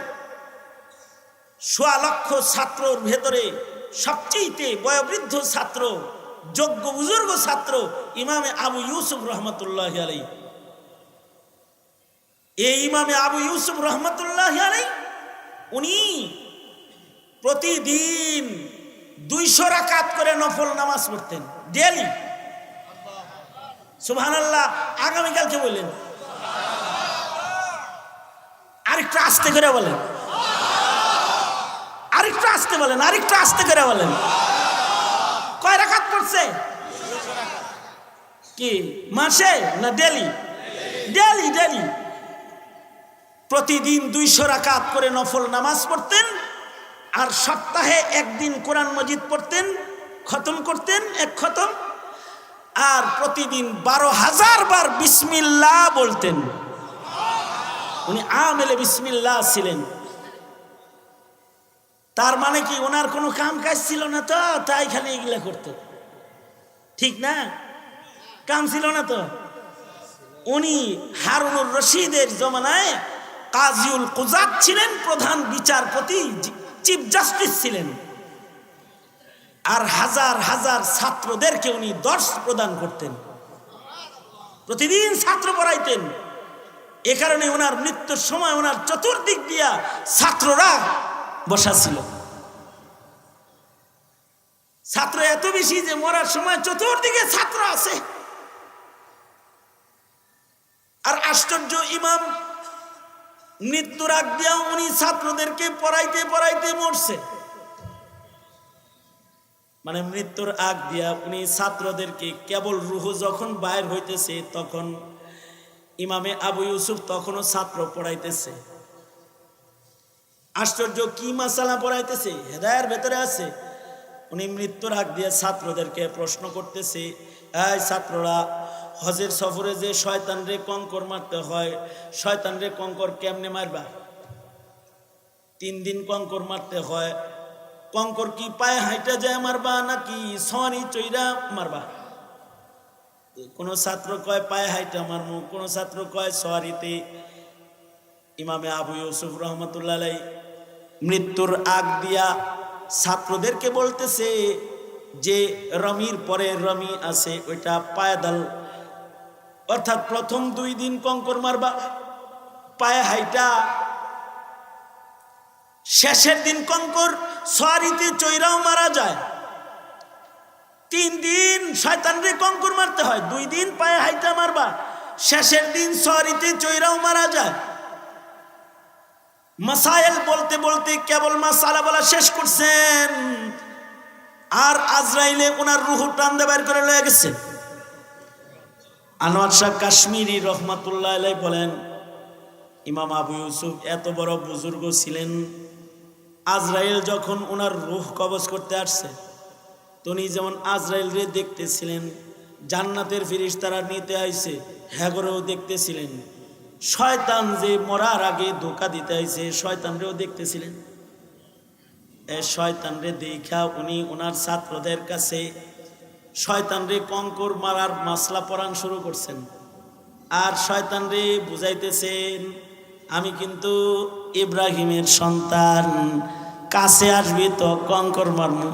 ১৬ লক্ষ ছাত্রর ভেতরে সবচেয়ে বয়োবৃদ্ধ ছাত্র, যোগ্য বুজুর্গ ছাত্র ইমামে আবু ইউসুফ রহমতুল্লাহ আলাইহি। এই ইমামে আবু ইউসুফ রহমতুল্লাহ আলাইহি উনি প্রতিদিন ২০০ রাকাত করে নফল নামাজ পড়তেন ডেইলি। সুবহানাল্লাহ। আগামীকালকে বললেন, আরেকটু আস্তে করে বলেন, আরেকটু আস্তে বলেন, আরেকটু আস্তে করে বলেন। কয় রাকাত পড়ছে? কি মাসে না ডেইলি? ডেইলি ডেইলি প্রতিদিন ২০০ রাকাত করে নফল নামাজ পড়তেন। আর সপ্তাহে একদিন কোরআন মজিদ পড়তেন, খতম করতেন, এক খতম। আর প্রতিদিন ১২,০০০ বার বিসমিল্লাহ বলতেন। উনি আমেলে বিসমিল্লাহ ছিলেন। তার মানে কি ওনার কোনো কাম কাজ ছিল না তো, তাই খালি এগুলা করত? ঠিক না, কাম ছিল না তো। উনি হারুনুর রশিদের জমানায় কাজিউল কুজাত ছিলেন, প্রধান বিচারপতি, চিফ জাস্টিস ছিলেন। আর হাজার হাজার ছাত্রদেরকে উনি দর্শ প্রদান করতেন, প্রতিদিন ছাত্র পড়াইতেন। এ কারণে ওনার মৃত্যুর সময় ওনার চতুর্দিক দিয়া ছাত্ররা বসা ছিল। ছাত্র এত বেশি যে মরার সময় চতুর্দিকে ছাত্র আছে। আর আশ্চর্য, ইমাম মৃত্যুর আগ দিয়া উনি ছাত্রদেরকে পড়াইতে পড়াইতে মরছে। মানে মৃত্যুর আগ দিয়া উনি ছাত্রদেরকে, কেবল রুহ যখন বাইর হইতেছে তখন ইমামে আবু ইউসুফ তখনও ছাত্র পড়াইতেছে। আশ্চর্য, কি মাসালা পড়াইতেছে? হেদায়ের ভেতরে আছে। উনি মৃত্যুর আগ দিয়ে ছাত্রদেরকে প্রশ্ন করতেছে, এই ছাত্ররা, হজের সফরে যে শয়তানরে কঙ্কর মারতে হয়, শয়তানরে কঙ্কর কেমনে মারবা? ৩ দিন কঙ্কর মারতে হয়। কঙ্কর কি পায়ে হাইটা যায় মারবা নাকি সনি চইরা মারবা? কোন ছাত্র কয় পায়ে হাইটা মারমু, কোন ছাত্র কয় সওয়ারিতে। ইমামে আবু ইউসুফ রহমতুল্লাহ আলাইহি মৃত্যুর আগ দিয়া ছাত্রদেরকে বলতেছে যে রমির পরে রমি আছে, ওইটা পায়দাল, অর্থাৎ প্রথম 2 দিন কঙ্কর মারবা পায়ে হাইটা, শেষের দিন কঙ্কর সওয়ারিতে চইরাও মারা যায়। 3 দিন শয়তানরে কঙ্কর মারতে হয়, 2 দিন পায়ে হাইটা মারবা, শেষের দিন সওয়ারিতে চইরাও মারা যায়। মাসাইল বলতে বলতে কেবল মাসালা বলা শেষ করছেন, আর আজরাইলে ওনার রূহ টান দিয়ে বের করে লয়ে গেছে। আনোয়ার শাহ কাশ্মীরি রহমাতুল্লাহ আলাইহি বলেন, ইমাম আবু ইউসুফ এত বড় বুজুর্গ ছিলেন, আজরাইল যখন ওনার রূহ কবজ করতে আসছে, উনি যেমন আজরাইল রে দেখতেছিলেন, জান্নাতের ফেরেশতারা নিতে আইছে হ্যাগরেও দেখতেছিলেন, শয়তান যে মরার আগে ধোঁকা দিতে আইছে শয়তানরেও দেখতেছিলেন। শয়তানরে দেখা উনি ওনার ছাত্রদের কাছে শয়তানরে কঙ্কর মারার মাসলা পড়ান শুরু করছেন। আর শয়তানরে বুঝাইতেছেন, আমি কিন্তু ইব্রাহিমের সন্তান, কাছে আসবি তো কঙ্কর মারমু।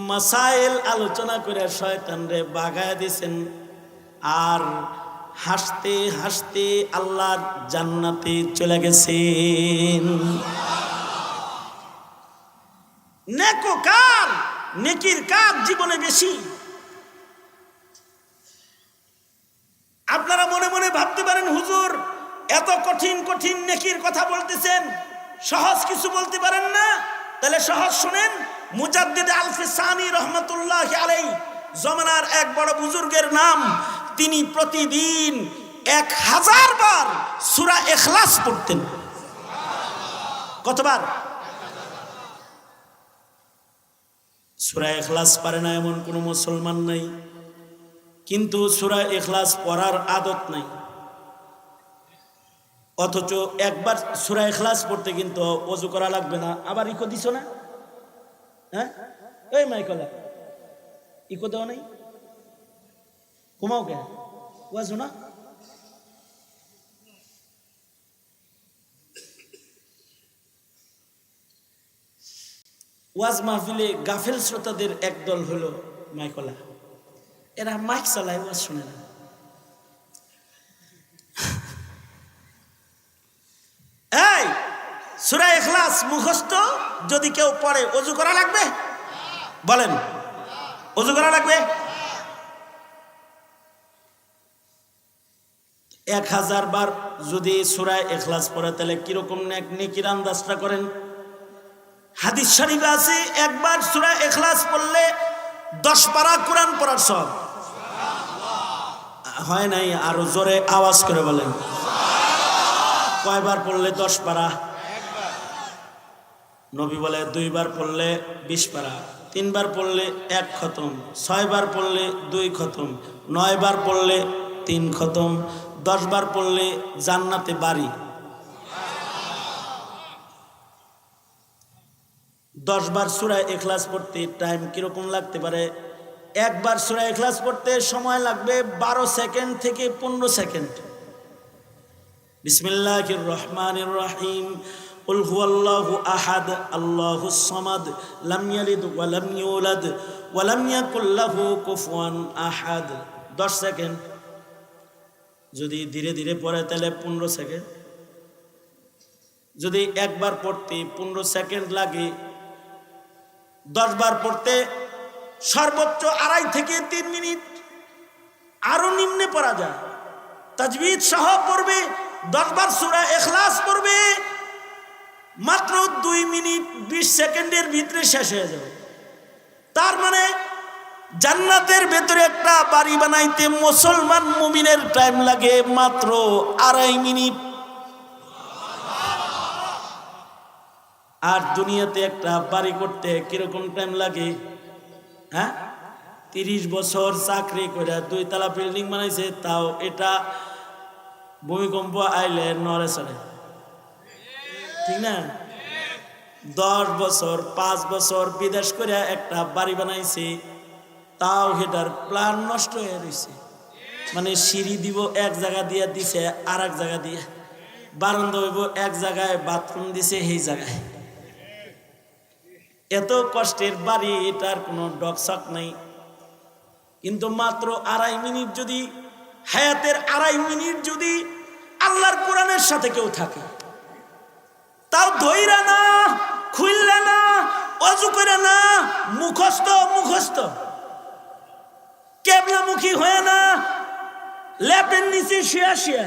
মাসাইল আলোচনা করে শয়তানরে বাগায় দিয়েছেন। আর হাসতে হাসতে আল্লাহর জান্নাতে চলে গেছেন। নেককার, নেকির কাজ জীবনে বেশি। আপনারা মনে মনে ভাবতে পারেন, হুজুর এত কঠিন কঠিন নেকির কথা বলতেছেন, সহজ কিছু বলতে পারেন না? তাহলে সহজ শুনেন। মুজাদ্দিদ আলফি সানি রহমতুল্লাহ আলাইহি, জমানার এক বড় বুজুর্গের নাম, তিনি প্রতিদিন 1000 বার সূরা ইখলাস পড়তেন। কতবার? সূরা ইখলাস পারে না এমন কোনো মুসলমান নাই, কিন্তু সূরা ইখলাস পড়ার আদত নাই। অথচ একবার সূরা ইখলাস পড়তে কিন্তু ওযু করা লাগবে না। আবার ইকো দিছো না? হ্যাঁ, এই মাইকলা ইকো দেওয়া নাই, ঘুমাও কে? ওয়াজু না? ওয়াজ মাহফিলে গাফেল শ্রোতাদের একদল হলো মাইকলা, এরা মাইক চালায়, ওয়াজ শুনে না। এই সূরা ইখলাস মুখস্থ যদি কেউ পড়ে ওযু করা লাগবে? বলেন, ওযু করা লাগবে? 1000 বার যদি সূরা ইখলাস পড়ে তাহলে কিরকম নেকির আন্দাজটা করেন। হাদিস শরীফে আছে একবার সূরা ইখলাস পড়লে 10 পারা কোরআন পড়ার সব। হয় নাই? আরো জোরে আওয়াজ করে বলেন। কয়বার পড়লে 10 পারা? নবী বলে 2 বার পড়লে 20 পারা, 3 বার পড়লে 1 খতম, 6 বার পড়লে 2 খতম, 9 বার পড়লে 3 খতম, 10 বার পড়লে জান্নাতে বাড়ি। 10 বার সূরা ইখলাস পড়তে টাইম কিরকম লাগতে পারে? একবার সূরা ইখলাস পড়তে সময় লাগবে 12 সেকেন্ড থেকে 15 সেকেন্ড। বিসমিল্লাহির রহমানির রহিম। কুল হুয়াল্লাহু আহাদ আল্লাহুস সামাদ লাম ইয়ালিদ ওয়া লাম ইউলাদ ওয়া লাম ইয়াকুল লাহু কুফুয়ান আহাদ। 10 সেকেন্ড। যদি ধীরে ধীরে পড়ে তাহলে 15 সেকেন্ড। যদি একবার পড়তে 15 সেকেন্ড লাগে, 10 বার পড়তে সর্বোচ্চ 2.5 থেকে 3 মিনিট। আরো নিম্নে পড়া যায়। তাজবিদ সহ পড়বে, 10 বার সূরা ইখলাস পড়বে, মাত্র 2 মিনিট 20 সেকেন্ডের ভিতরে শেষ হয়ে যাবে। তার মানে জান্নাতের ভেতরে একটা বাড়ি বানাইতে মুসলমান মুমিনের টাইম লাগে মাত্র 2.5 মিনিট। আর দুনিয়াতে একটা বাড়ি করতে কিরকম টাইম লাগে? হ্যাঁ, 30 বছর চাকরি করে 2 তলা বিল্ডিং বানাইছে, তাও এটা ভূমিকম্প আইলে নড়ে চড়ে, ঠিক না? 10 বছর 5 বছর বিদেশ করে একটা বাড়ি বানাইছে, তাও এটার প্ল্যান নষ্ট হয়ে রয়েছে। মানে সিঁড়ি দিব এক জায়গা দিয়ে দিছে, আর এক জায়গা দিয়ে বারান্দা হইব এক জায়গায়, বাথরুম দিছে সেই জায়গায়। এত কষ্টের বাড়ি, এটার কোনো ডকশক নাই। কিন্তু মাত্র 2.5 মিনিট যদি, হায়াতের 2.5 মিনিট যদি আল্লাহর কোরআনের সাথে কেউ থাকে, তাও ধইরা না, খুললে না, ওযু করে না, মুখস্থ কেবলামুখী হয়ে না, ল্যাপের নিচে শুয়া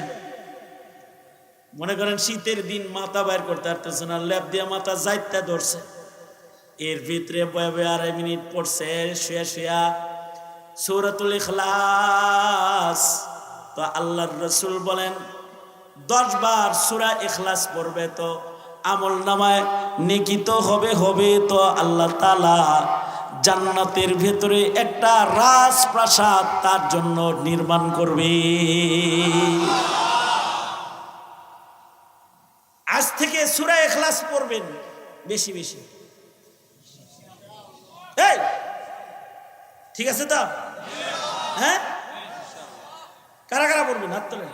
মনে করেন শীতের দিন মাথা বাইর করতে পারতেছে না, ল্যাপ দিয়ে মাথা যাইতে ধরছে, এর ভিতরে বয়ে 2.5 মিনিট পড়ছে শুয়া সূরাতুল ইখলাস। তো আল্লাহর রাসূল বলেন 10 বার সূরা ইখলাস পড়বে তো আমল নামায় নেকি তো হবে তো আল্লাহ তাআলা জান্নাতের ভেতরে একটা রাজপ্রাসাদ তার জন্য নির্মাণ করবে। আজ থেকে সূরা ইখলাস পড়বেন বেশি বেশি। এই ঠিক আছে তো? হ্যাঁ, কারা কারা পড়বেন হাত তোলেন।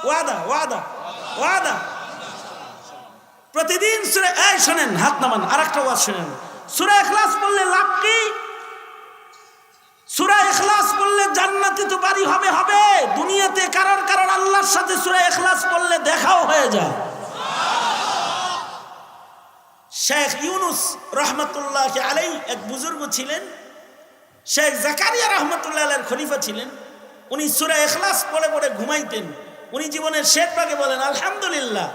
ওয়াদা ওয়াদা ওয়াদা। প্রতিদিন সূরা, এই শুনেন, হাত নামান, আরেকটা ওয়াজ শুনেন। সূরা ইখলাস পড়লে লাভ কি? সূরা ইখলাস পড়লে জান্নাতে তো বাড়ি হবে। দুনিয়াতে কারণ আল্লাহর সাথে সূরা ইখলাস পড়লে দেখাও হয়ে যায়। শেখ ইউনুস রহমতুল্লাহ আলাইহি এক বুজুর্গ ছিলেন, শেখ জাকারিয়া রহমতুল্লাহ আলাইহির খলিফা ছিলেন। উনি সূরা ইখলাস পড়ে ঘুমাইতেন। উনি জীবনের শেষ ভাগে বলেন, আলহামদুলিল্লাহ,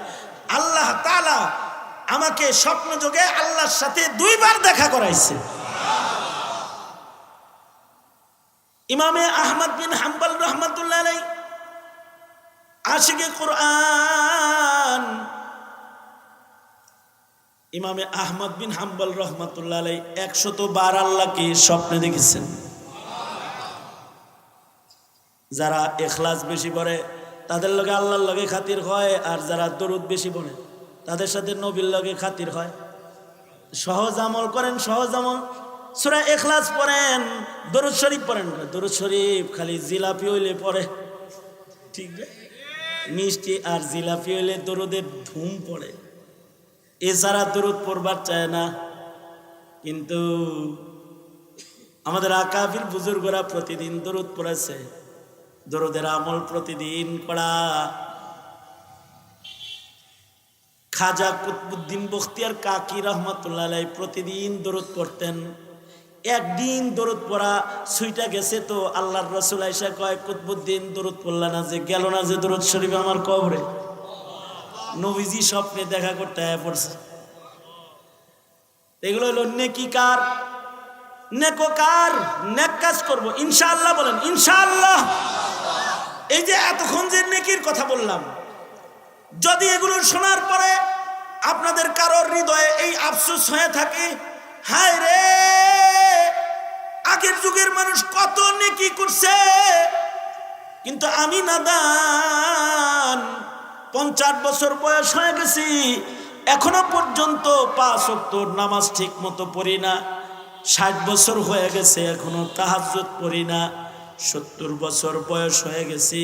আল্লাহ তাআলা আমাকে স্বপ্ন যোগে আল্লাহর সাথে 2 বার দেখা করাইছে। ইমামে আহমদ বিন হাম্বল রহমাতুল্লাহ আলাইহি, আশিকে কুরআন, ইমামে আহমদ বিন হাম্বল রহমাতুল্লাহ আলাইহি 100 বার আল্লাহকে স্বপ্নে দেখেছেন। যারা ইখলাস বেশি পড়ে তাদের লগে আল্লাহর লগে খাতির হয়, আর যারা দরুদ বেশি পড়ে তাদের সাথে নবীর লগে খাতির হয়। সহজ আমল করেন, সহজ আমল, সূরা ইখলাস পড়েন, দরুদ শরীফ পড়েন। দরুদ শরীফ খালি জিলাপি হইলে পড়ে, ঠিক না? মিষ্টি আর জিলাপি হইলে দরুদের ধুম পড়ে, এছাড়া দরুদ পড়বার চায় না। কিন্তু আমাদের আকাবির বুজুর্গরা প্রতিদিন দরুদ পড়েছে, দরুদের আমল প্রতিদিন করা। খাজা কুতবুদ্দিন বখতিয়ার কাকি রহমাতুল্লাহ আলাইহি প্রতিদিন দরুদ পড়তেন। একদিন দরুদ পড়া ছুইটা গেছে তো আল্লাহর রাসূল আয়েশা কয়, কুতবুদ্দিন দরুদ পড়লা না যে, গেল না যে দরুদ শরীফ আমার কবরে। নবীজি স্বপ্নে দেখা করতে পড়ছে। এগুলো হলো নেকিকার, নেককার, নেক কাজ করব ইনশাআল্লাহ। বলেন ইনশাআল্লাহ। এই যে এতক্ষণ যে নেকির কথা বললাম, যদি এগুলো শোনার পরে আপনাদের কারোর হৃদয়ে এই আফসোস হয়ে থাকে, হায় রে আগের যুগের মানুষ কত নেকি করছে, কিন্তু আমি নাদান, 50 বছর বয়স হয়ে গেছি, এখনো পর্যন্ত 5 ওয়াক্ত নামাজ ঠিক মতো পড়ি না। 60 বছর হয়ে গেছে, এখনো তাহাজ্জুদ পড়ি না। 70 বছর বয়স হয়ে গেছি,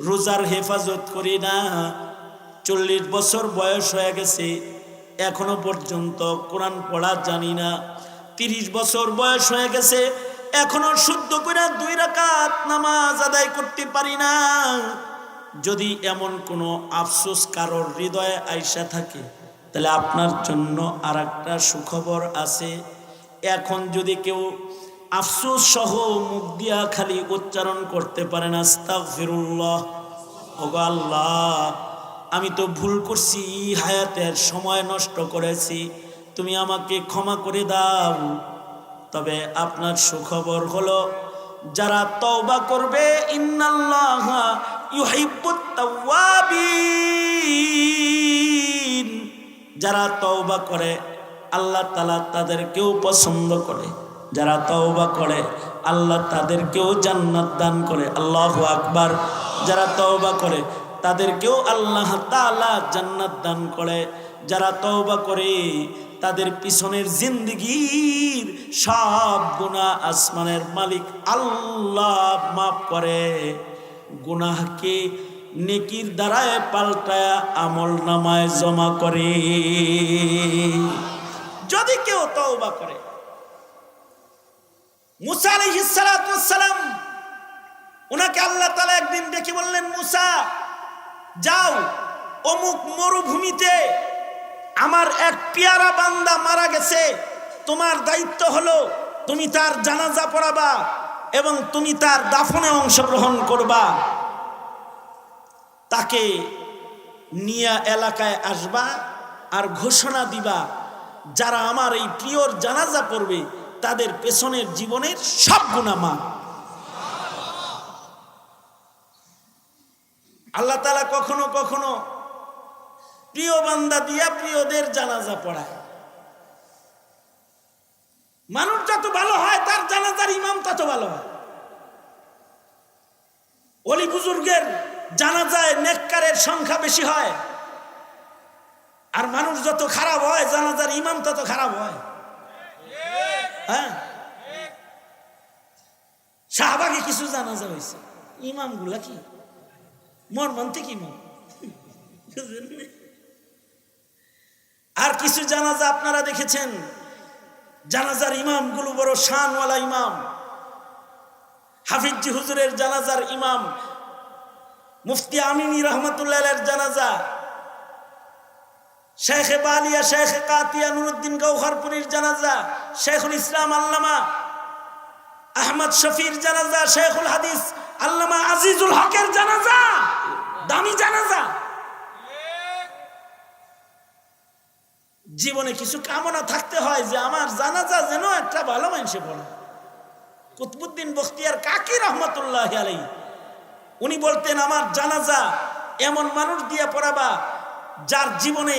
রোজার হেফাজত করি না। 40 বছর বয়স হয়ে গেছে, এখনো পর্যন্ত কোরআন পড়া জানি না। 30 বছর বয়স হয়ে গেছে, এখনো শুদ্ধ করে 2 রাকাত নামাজ আদায় করতে পারি না। যদি এমন কোনো আফসোস কারোর হৃদয়ে আইসা থাকে, তাহলে আপনার জন্য আর একটা সুখবর আছে। এখন যদি কেউ আফসোস সহ মুখ দিয়া খালি উচ্চারণ করতে পারেন, আস্তাগফিরুল্লাহ, ওগো আল্লাহ আমি তো ভুল করছি, হায়াতের সময় নষ্ট করেছি, তুমি আমাকে ক্ষমা করে দাও, তবে আপনার সুখবর হলো, যারা তওবা করবে, ইন্নাল্লাহা ইউহিব্বুত তাওয়াবিন, যারা তওবা করে আল্লাহ তাআলা তাদেরকেও পছন্দ করে। যারা তওবা করে আল্লাহ তাদেরকেও জান্নাত দান করে। আল্লাহু আকবার। যারা তওবা করে তাদেরকেও আল্লাহ তাআলা জান্নাত দান করে। যারা তওবা করে তাদের পিছনের জিন্দেগীর সব গুনাহ আসমানের মালিক আল্লাহ মাফ করে। গুনাহকে নেকির দ্বারায় পাল্টায়া আমল নামায় জমা করে। যদি কেউ তওবা করে, মুসা আলাইহিস সালাতু ওয়াস সালাম, উনাকে আল্লাহ তাআলা একদিন ডেকে বললেন, মুসা যাও, অমুক মরুভূমিতে আমার এক পেয়ারা বান্দা মারা গেছে, তোমার দায়িত্ব হলো তুমি তার জানাজা পড়াবা এবং তুমি তার দাফনে অংশগ্রহণ করবা। তাকে নিয়া এলাকায় আসবা আর ঘোষণা দিবা, যারা আমার এই প্রিয়র জানাজা পড়বে তাদের পেছনের জীবনের সব গুনাহ মাফ। আল্লাহ তাআলা কখনো কখনো প্রিয় বান্দা দিয়া প্রিয়দের জানাজা পড়ায়। মানুষ যত ভালো হয় তার জানাজার ইমাম তত ভালো হয়। ওলি বুজুর্গের জানাজায় নেককারের সংখ্যা বেশি হয়, আর মানুষ যত খারাপ হয় জানাজার ইমাম তত খারাপ হয়। হ্যাঁ, শাহবাগে কিছু জানাজা হয়েছে, ইমাম গুলা কি মর্মান্তিক ইমাম। আর কিছু জানাজা আপনারা দেখেছেন, জানাজার ইমাম গুলো বড় শানওয়ালা ইমাম। হাফিজি হুজুরের জানাজার ইমাম, মুফতি আমিনী রহমাতুল্লাহের জানাজা, শেখে বালিয়া শেখে কাতিয়া নুরুদ্দিন গৌহরপুরীর জানাজা, শেখুল ইসলাম আল্লামা আহমদ শফির জানাজা, শেখুল হাদিস আল্লামা আজিজুল হকের জানাজা, দামি জানাজা। জীবনে কিছু কামনা থাকতে হয় যে আমার জানাজা যেন একটা ভালো মানুষে পড়ে। কুতুবউদ্দিন বখতিয়ার কাকি রহমতুল্লাহ আলাইহি উনি বলতেন, আমার জানাজা এমন মানুষ দিয়ে পড়াবা যার জীবনে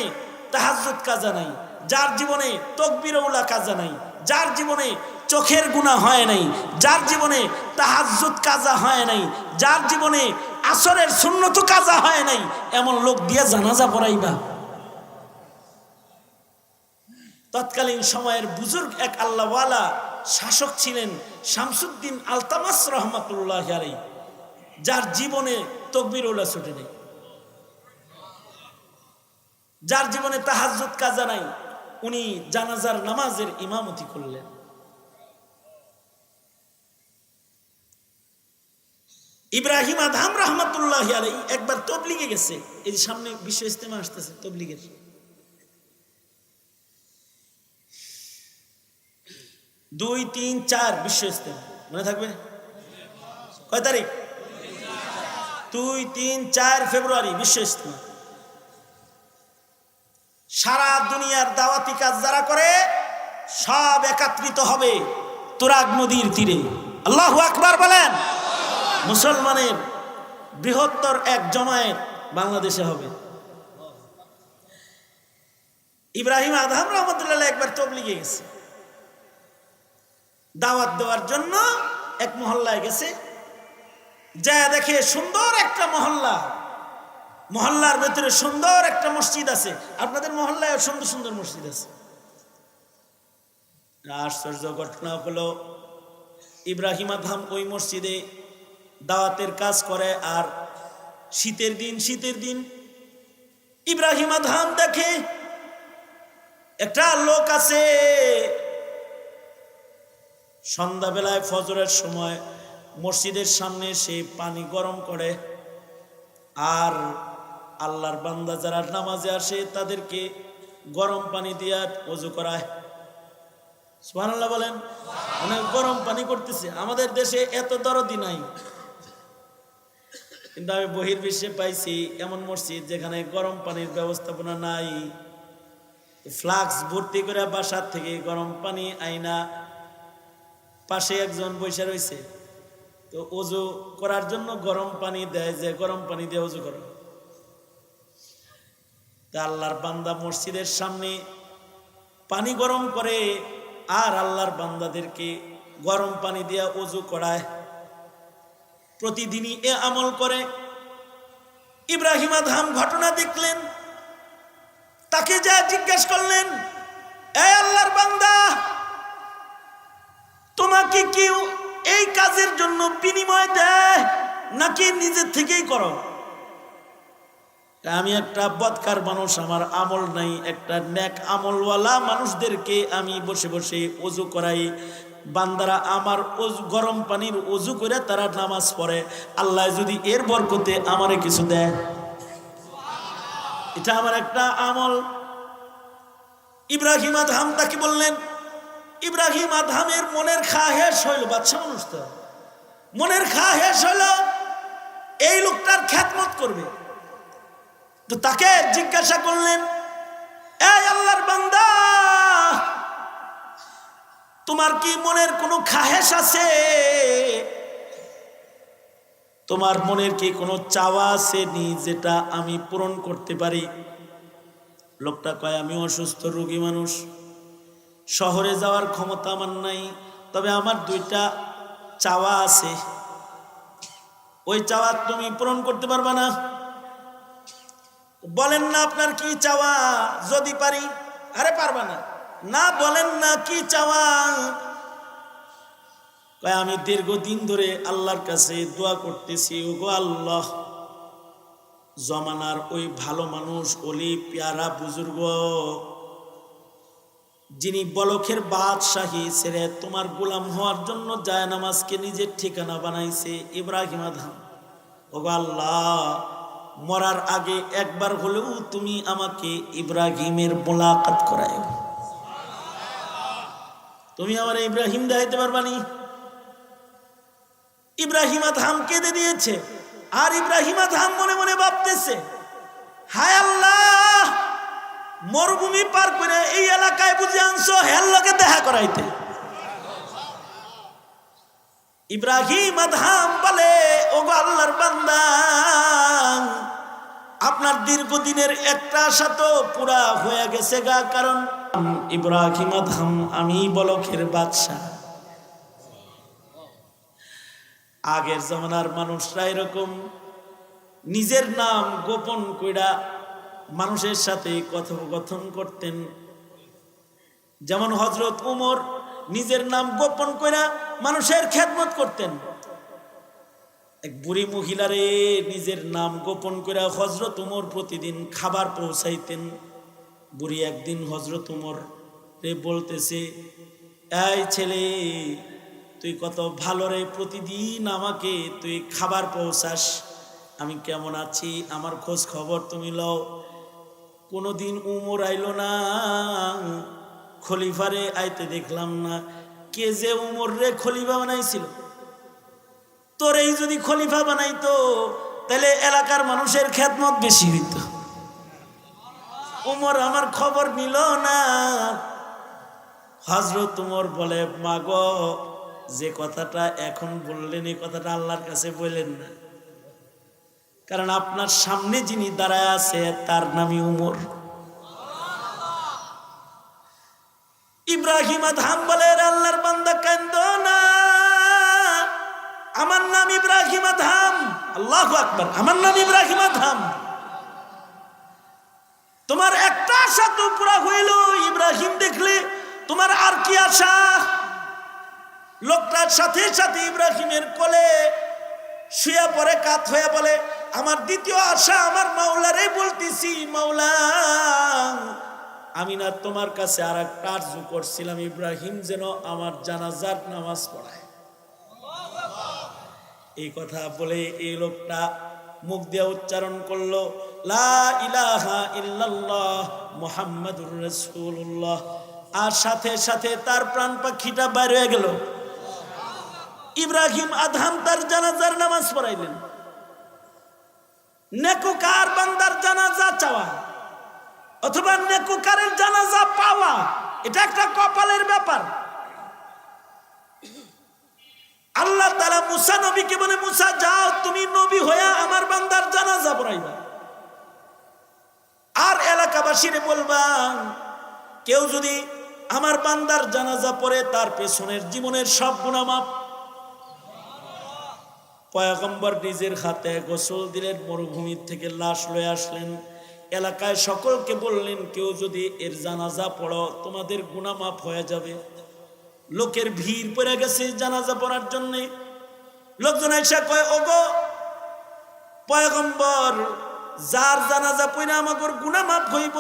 তাহাজ্জুদ কাজা নাই, যার জীবনে তাকবীর উলা কাজা নাই, যার জীবনে চোখের গুনাহ হয় নাই, যার জীবনে তাহাজ্জুদ কাজা হয় নাই, যার জীবনে আসরের সুন্নত কাজা হয় নাই, এমন লোক দিয়ে জানাজা পড়াইবা। তৎকালীন সময়ের বুজুর্গ এক আল্লাহওয়ালা শাসক ছিলেন শামসুদ্দিন আলতামাস রহমতুল্লাহ আলাইহি, যার জীবনে তাকবীর উলা ছুটে নেই, যার জীবনে তাহাজ্জুদ কাজা নাই, উনি জানাজার নামাজের ইমামতি করলেন। ইব্রাহিম আদহাম রহমতুল্লাহ আলাইহি একবার তবলিগে গেছে। এই সামনে বিশ্ব ইজতেমা আসতেছে তবলিগের, 2, 3, 4 বিশ্ব ইজতেমা মনে থাকবে? কয় তারিখ? 2, 3, 4 ফেব্রুয়ারি বিশ্ব ইজতেমা। সারা দুনিয়ার দাওয়াতি কাজ যারা করে সব একত্রিত হবে তুরাগ নদীর তীরে। আল্লাহু আকবার বলেন। মুসলমানের বৃহত্তর এক জমায়েত বাংলাদেশে হবে। ইব্রাহিম আদহাম রহমতুল্লাহ একবার তবলিগে গেছে, দাওয়াত দেওয়ার জন্য এক মহল্লায় গেছে। যা দেখে সুন্দর একটা মহল্লা, মহল্লার ভেতরে সুন্দর একটা মসজিদ আছে। আপনাদের মহল্লায় সুন্দর সুন্দর মসজিদ আছে। আশ্চর্য ঘটনা হলো, ইব্রাহিম আদহাম ওই মসজিদে দাওয়াতের কাজ করে। আর শীতের দিন ইব্রাহিম আদহাম দেখে একটা লোক আছে সন্ধ্যাবেলায় ফজরের সময় মসজিদের সামনে সে পানি গরম করে আর আল্লাহর বান্দা যারা নামাজে আসে তাদেরকে গরম পানি দিয়ে ওযু করায়। সুবহানাল্লাহ বলেন। অনেক গরম পানি করতেছে। আমাদের দেশে এত দরদি নাই, কিন্তু আমি বহির্বিশ্বে পাইছি এমন মসজিদ যেখানে গরম পানির ব্যবস্থাপনা নাই। ফ্লাক্স ভর্তি করে বাসার থেকে গরম পানি আইনা পাশে একজন বসে রয়েছে, তো ওযু করার জন্য গরম পানি দেয়, যে গরম পানি দিয়ে ওযু করো। তা আল্লাহর বান্দা মসজিদের সামনে পানি গরম করে আর আল্লাহর বান্দাদেরকে গরম পানি দিয়ে ওযু করায়। প্রতিদিনই এ আমল করে। ইব্রাহিম আদহাম ঘটনা দেখলেন, তাকে যা জিজ্ঞাসা করলেন, এ আল্লাহর বান্দা, তোমাকে কেউ এই কাজের জন্য বিনিময় দেয় নাকি নিজের থেকেই করো? আমি একটা বদকার মানুষ, আমার আমল নাই। একটা নেক আমলওয়ালা মানুষদেরকে আমি বসে বসে ওযু করাই। বান্দারা আমার গরম পানির ওযু করে তারা নামাজ পড়ে। আল্লাহ যদি এর বরকতে আমারে কিছু দেয়, এটা আমার একটা আমল। ইব্রাহিম আদহাম তাকে বললেন। ইব্রাহিম আদহামের মনের খাহেশ হইল, বাদশা মানুষ তো মনের খাহেশ হইল এই লোকটার খেদমত করবে। তো তাকে জিজ্ঞাসা করলেন, এই আল্লাহর বান্দা, তোমার কি মনের কোনো খাহেশ আছে? তোমার মনের কি কোনো চাওয়া আছে নি যেটা আমি পূরণ করতে পারি? লোকটা কয়, আমি অসুস্থ রোগী মানুষ, শহরে যাওয়ার ক্ষমতা আমার নাই, তবে আমার 2টা চাওয়া আছে। ওই চাওয়া তুমি পূরণ করতে পারবা না? বলেন না আপনার কি চাওয়া, যদি পারি। আরে পারবা না, না বলেন না কি চাওয়া। আমি দীর্ঘদিন ধরে আল্লাহর কাছে দোয়া করতেছি, ওগো আল্লাহ, জমানার ওই ভালো মানুষ, অলি পেয়ারা বুজুর্গ, যিনি বলখের বাদশাহী ছেড়ে তোমার গোলাম হওয়ার জন্য জায়নামাজকে নিজের ঠিকানা বানাইছে, ইব্রাহিম আদহাম, ওগো আল্লাহ, মরার আগে একবার হলেও তুমি আমাকে ইব্রাহিমের মোলাকাত করায়। তুমি আমার ইব্রাহিম দেখাইতে পারবানি? ইব্রাহিম আদহাম কেঁদে দিয়েছে। আর ইব্রাহিম আদহাম মনে মনে ভাবতেছে, হায় আল্লাহ, মরুভূমি পার করে এই এলাকায় বুঝে আনছো হের লগে দেখা করাইতে। ইব্রাহিম আদহাম বলে, ওগো আল্লাহর বান্দা, আপনার দীর্ঘদিনের একটা আশা তো পুরা হয়ে গেছে গা। কারণ ইব্রাহিম আদহাম, আমি বলখের বাদশা। আগের জমানার মানুষরা এরকম নিজের নাম গোপন কইরা মানুষের সাথে কথোপকথন করতেন। যেমন হযরত উমর নিজের নাম গোপন কইরা মানুষের খেদমত করতেন। এক বুড়ি মহিলারে নিজের নাম গোপন কইরা হযরত উমর প্রতিদিন খাবার পৌঁছাইতেন। বুড়ি একদিন হযরত উমর রে বলতেছে, এই ছেলে, তুই কত ভালো রে, প্রতিদিন আমাকে তুই খাবার পৌঁছাস, আমি কেমন আছি আমার খোঁজ খবর তুমি লও। কোনোদিন উমর আইলো না, খলিফারে আইতে দেখলাম না। কে যে উমর রে খলিফা বানাইছিল? তোরেই যদি খলিফা বানাইতো তাহলে এলাকার মানুষের খেদমত বেশি হইতো। উমর আমার খবর নিল না। হযরত উমর বলে, মাগো, যে কথাটা এখন বললেন এই কথাটা আল্লাহর কাছে বললেন না, কারণ আপনার সামনে যিনি দাঁড়ায় আছে তার নামই উমর। ইব্রাহিম আদহাম বলে, আল্লাহর বান্দা কান্দো না, আমার নাম ইব্রাহিম আদহাম। আল্লাহু আকবার, আমার নাম ইব্রাহিম আদহাম। তোমার একটা আশা তো পুরা হইল, ইব্রাহিম দেখলে তোমার আর কি আশা? লোকটার সাথে সাথে ইব্রাহিমের কোলে শুয়ে পড়ে কাত হয়ে বলে, আমার দ্বিতীয় আশা আমার মাওলারে বলতেছি, মাওলা, আমি না তোমার কাছে আর একটা আরজু করছিলাম, ইব্রাহিম যেন আমার জানাজার নামাজ পড়ায়। এই কথা বলে এই লোকটা মুখ দিয়ে উচ্চারণ করলো, লা ইলাহা ইল্লাল্লাহ মুহাম্মাদুর রাসূলুল্লাহ। আর সাথে সাথে তার প্রাণ পাখিটা বাইর হয়ে গেল। ইব্রাহিম আদহাম তার জানাজার নামাজ পড়াইলেন। নেককার বান্দার জানাজা চাওয়া অথবা নেককারের জানাজা পাওয়া, এটা একটা কপালের ব্যাপার। আল্লাহ তাআলা মুসা নবীকে বলে, মুসা যাও, তুমি নবী হয়ে আমার বান্দার জানাজা পড়াইবা। আর এলাকাবাসীরে বলবা, কেউ যদি আমার বান্দার জানাজা পড়ে তার পেছনের জীবনের সব গুনাহ মাফ। পয়গম্বর নিজের হাতে গোসল দিলেন, মরুভূমি থেকে লাশ লয়ে আসলেন, এলাকায় সকলকে বললেন, কেউ যদি এর জানাজা পড়ো তোমাদের গুনাহ মাফ হয়ে যাবে। লোকের ভিড় পড়ে গেছে জানাজা পড়ার জন্য। লোকজন এসে কয়, ওগো পয়গম্বর, যার জানাজা পড়ে আমাদের গুনাহ মাফ হইব,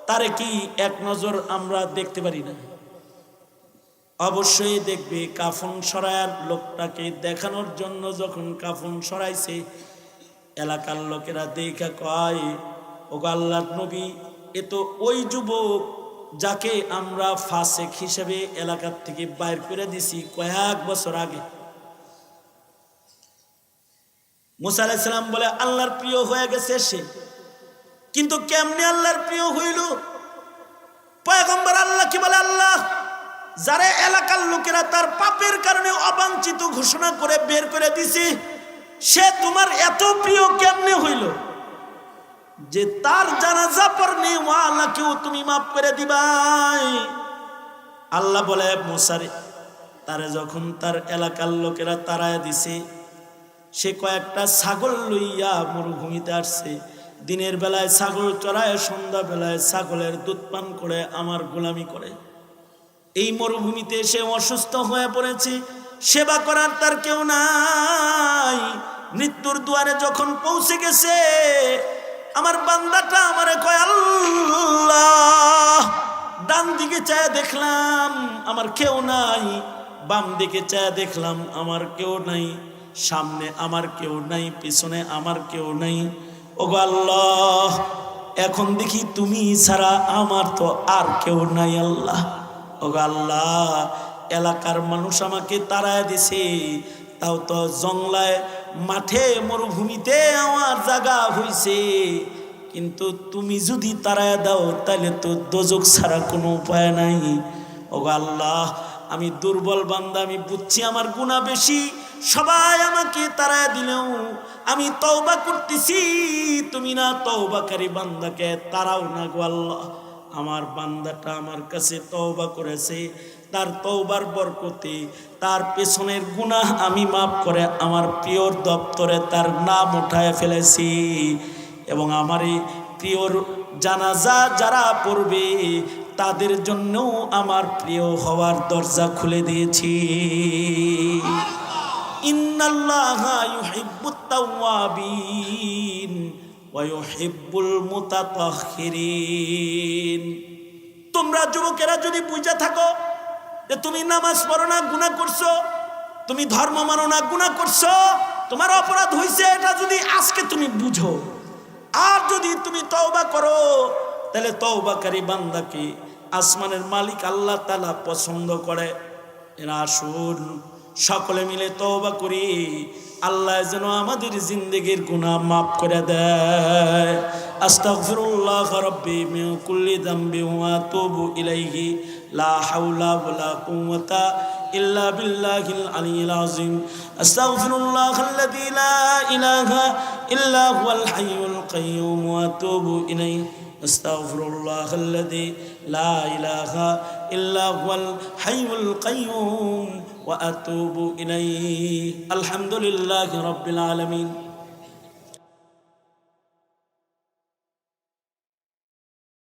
তারে কি এক নজর আমরা দেখতে পারি না? অবশ্যই দেখবে। কাফন সরায়ার লোকটাকে দেখানোর জন্য যখন কাফন সরাইছে, এলাকার লোকেরা দেখা কয়, ওগো আল্লাহর নবী, এ তো ওই যুবক যাকে আমরা ফাসেক হিসেবে এলাকার থেকে বাইর করে দিছি কয়েক বছর আগে। মুসা আলাইহিস সালাম বলে, আল্লাহর প্রিয় হয়ে গেছে সে। কিন্তু কেমনে আল্লাহর প্রিয় হইল? পয়গম্বর আল্লাহ কি বলে, আল্লাহ যারে এলাকার লোকেরা তার পাপের কারণে অবাঞ্ছিত ঘোষণা করে বের করে দিছে, সে তোমার এত প্রিয় কেমনে হইল যে তার জানাজা পড়লে ওয়ালাকেও তুমি মাফ করে দিবাই? আল্লাহ বলে, মুসারে, তারে যখন তার এলাকার লোকেরা তাড়ায় দিছে, সে কয়েকটা ছাগল লইয়া মরুভূমিতে আসছে। দিনের বেলায় ছাগল চড়ায়, সন্ধ্যা বেলায় ছাগলের দুধ পান করে আমার গোলামি করে। এই মরুভূমিতে সে অসুস্থ হয়ে পড়েছে, সেবা করার তার কেউ নাই। মৃত্যুর দুয়ারে যখন পৌঁছে গেছে, আমার বান্দাটা আমারে কয়, আল্লাহ, ডান দিকে চায় দেখলাম আমার কেউ নাই, বাম দিকে চায় দেখলাম আমার কেউ নাই, সামনে আমার কেউ নাই, পিছনে আমার কেউ নাই। ওগো আল্লাহ, এখন দেখি তুমি ছাড়া আমার তো আর কেউ নাই। আল্লাহ, ওগো আল্লাহ, এলাকার মানুষ আমাকে তাড়ায় দিছে, তাও তো জংলায় মাঠে মরুভূমিতে আমার জায়গা হইছে, কিন্তু তুমি যদি তাড়ায় দাও তাহলে তো দোজক ছাড়া কোনো উপায় নাই। ওগো আল্লাহ, আমি দুর্বল বান্দা, আমি বুঝছি আমার গুনাহ বেশি, সবাই আমাকে তাড়ায় দিলেও আমি তওবা করতেছি, তুমি না তওবাকারী বান্দাকে তাড়াও না গো আল্লাহ। আমার বান্দাটা আমার কাছে তওবা করেছে, তার তওবার বরকতে তার পেছনের গুনাহ আমি মাফ করে আমার প্রিয়র দপ্তরে তার নাম উঠায় ফেলেছি, এবং আমার এই প্রিয়র জানাজা যারা পড়বে তাদের জন্যও আমার প্রিয় হওয়ার দরজা খুলে দিয়েছি। ইন্নাল্লাহা ইউহিব্বুত তাওয়াবিন ওয়া ইউহিব্বুল মুতাতাহহিরিন। তোমরা যুবকেরা যদি বুঝা থাকো যে তুমি নামাজ পড়ো না, গুনাহ করছো, তুমি ধর্ম মানো না, গুনাহ করছো, তোমার অপরাধ হইছে, এটা যদি আজকে তুমি বুঝো, আর যদি তুমি তওবা করো, তাহলে তওবাকারী বান্দাকে আসমানের মালিক আল্লাহ তাআলা পছন্দ করে। এরা আসুন সকলে মিলে তওবা করি, আল্লাহ যেন আমাদের জিন্দেগির গুনাহ মাফ করে দেয়। আস্তাগফিরুল্লাহ রাব্বি মিন কুল্লি যামবি ওয়া আতুবু ইলাইহি লা হাওলা ওয়ালা কুওয়াতা ইল্লা বিল্লাহিল আলিয়্যিল আযীম। আস্তাগফিরুল্লাহাল্লাযী লা ইলাহা ইল্লা হুয়াল হাইয়ুল কাইয়্যুম ওয়া আতুবু ইলাইহি। আস্তাগফিরুল্লাহাল্লাযী লা ইলাহা ইল্লা হুয়াল হাইয়ুল কাইয়্যুম ওয়া আতুবু ইলাইহি। আলহামদুলিল্লাহি রাব্বিল আলামিন।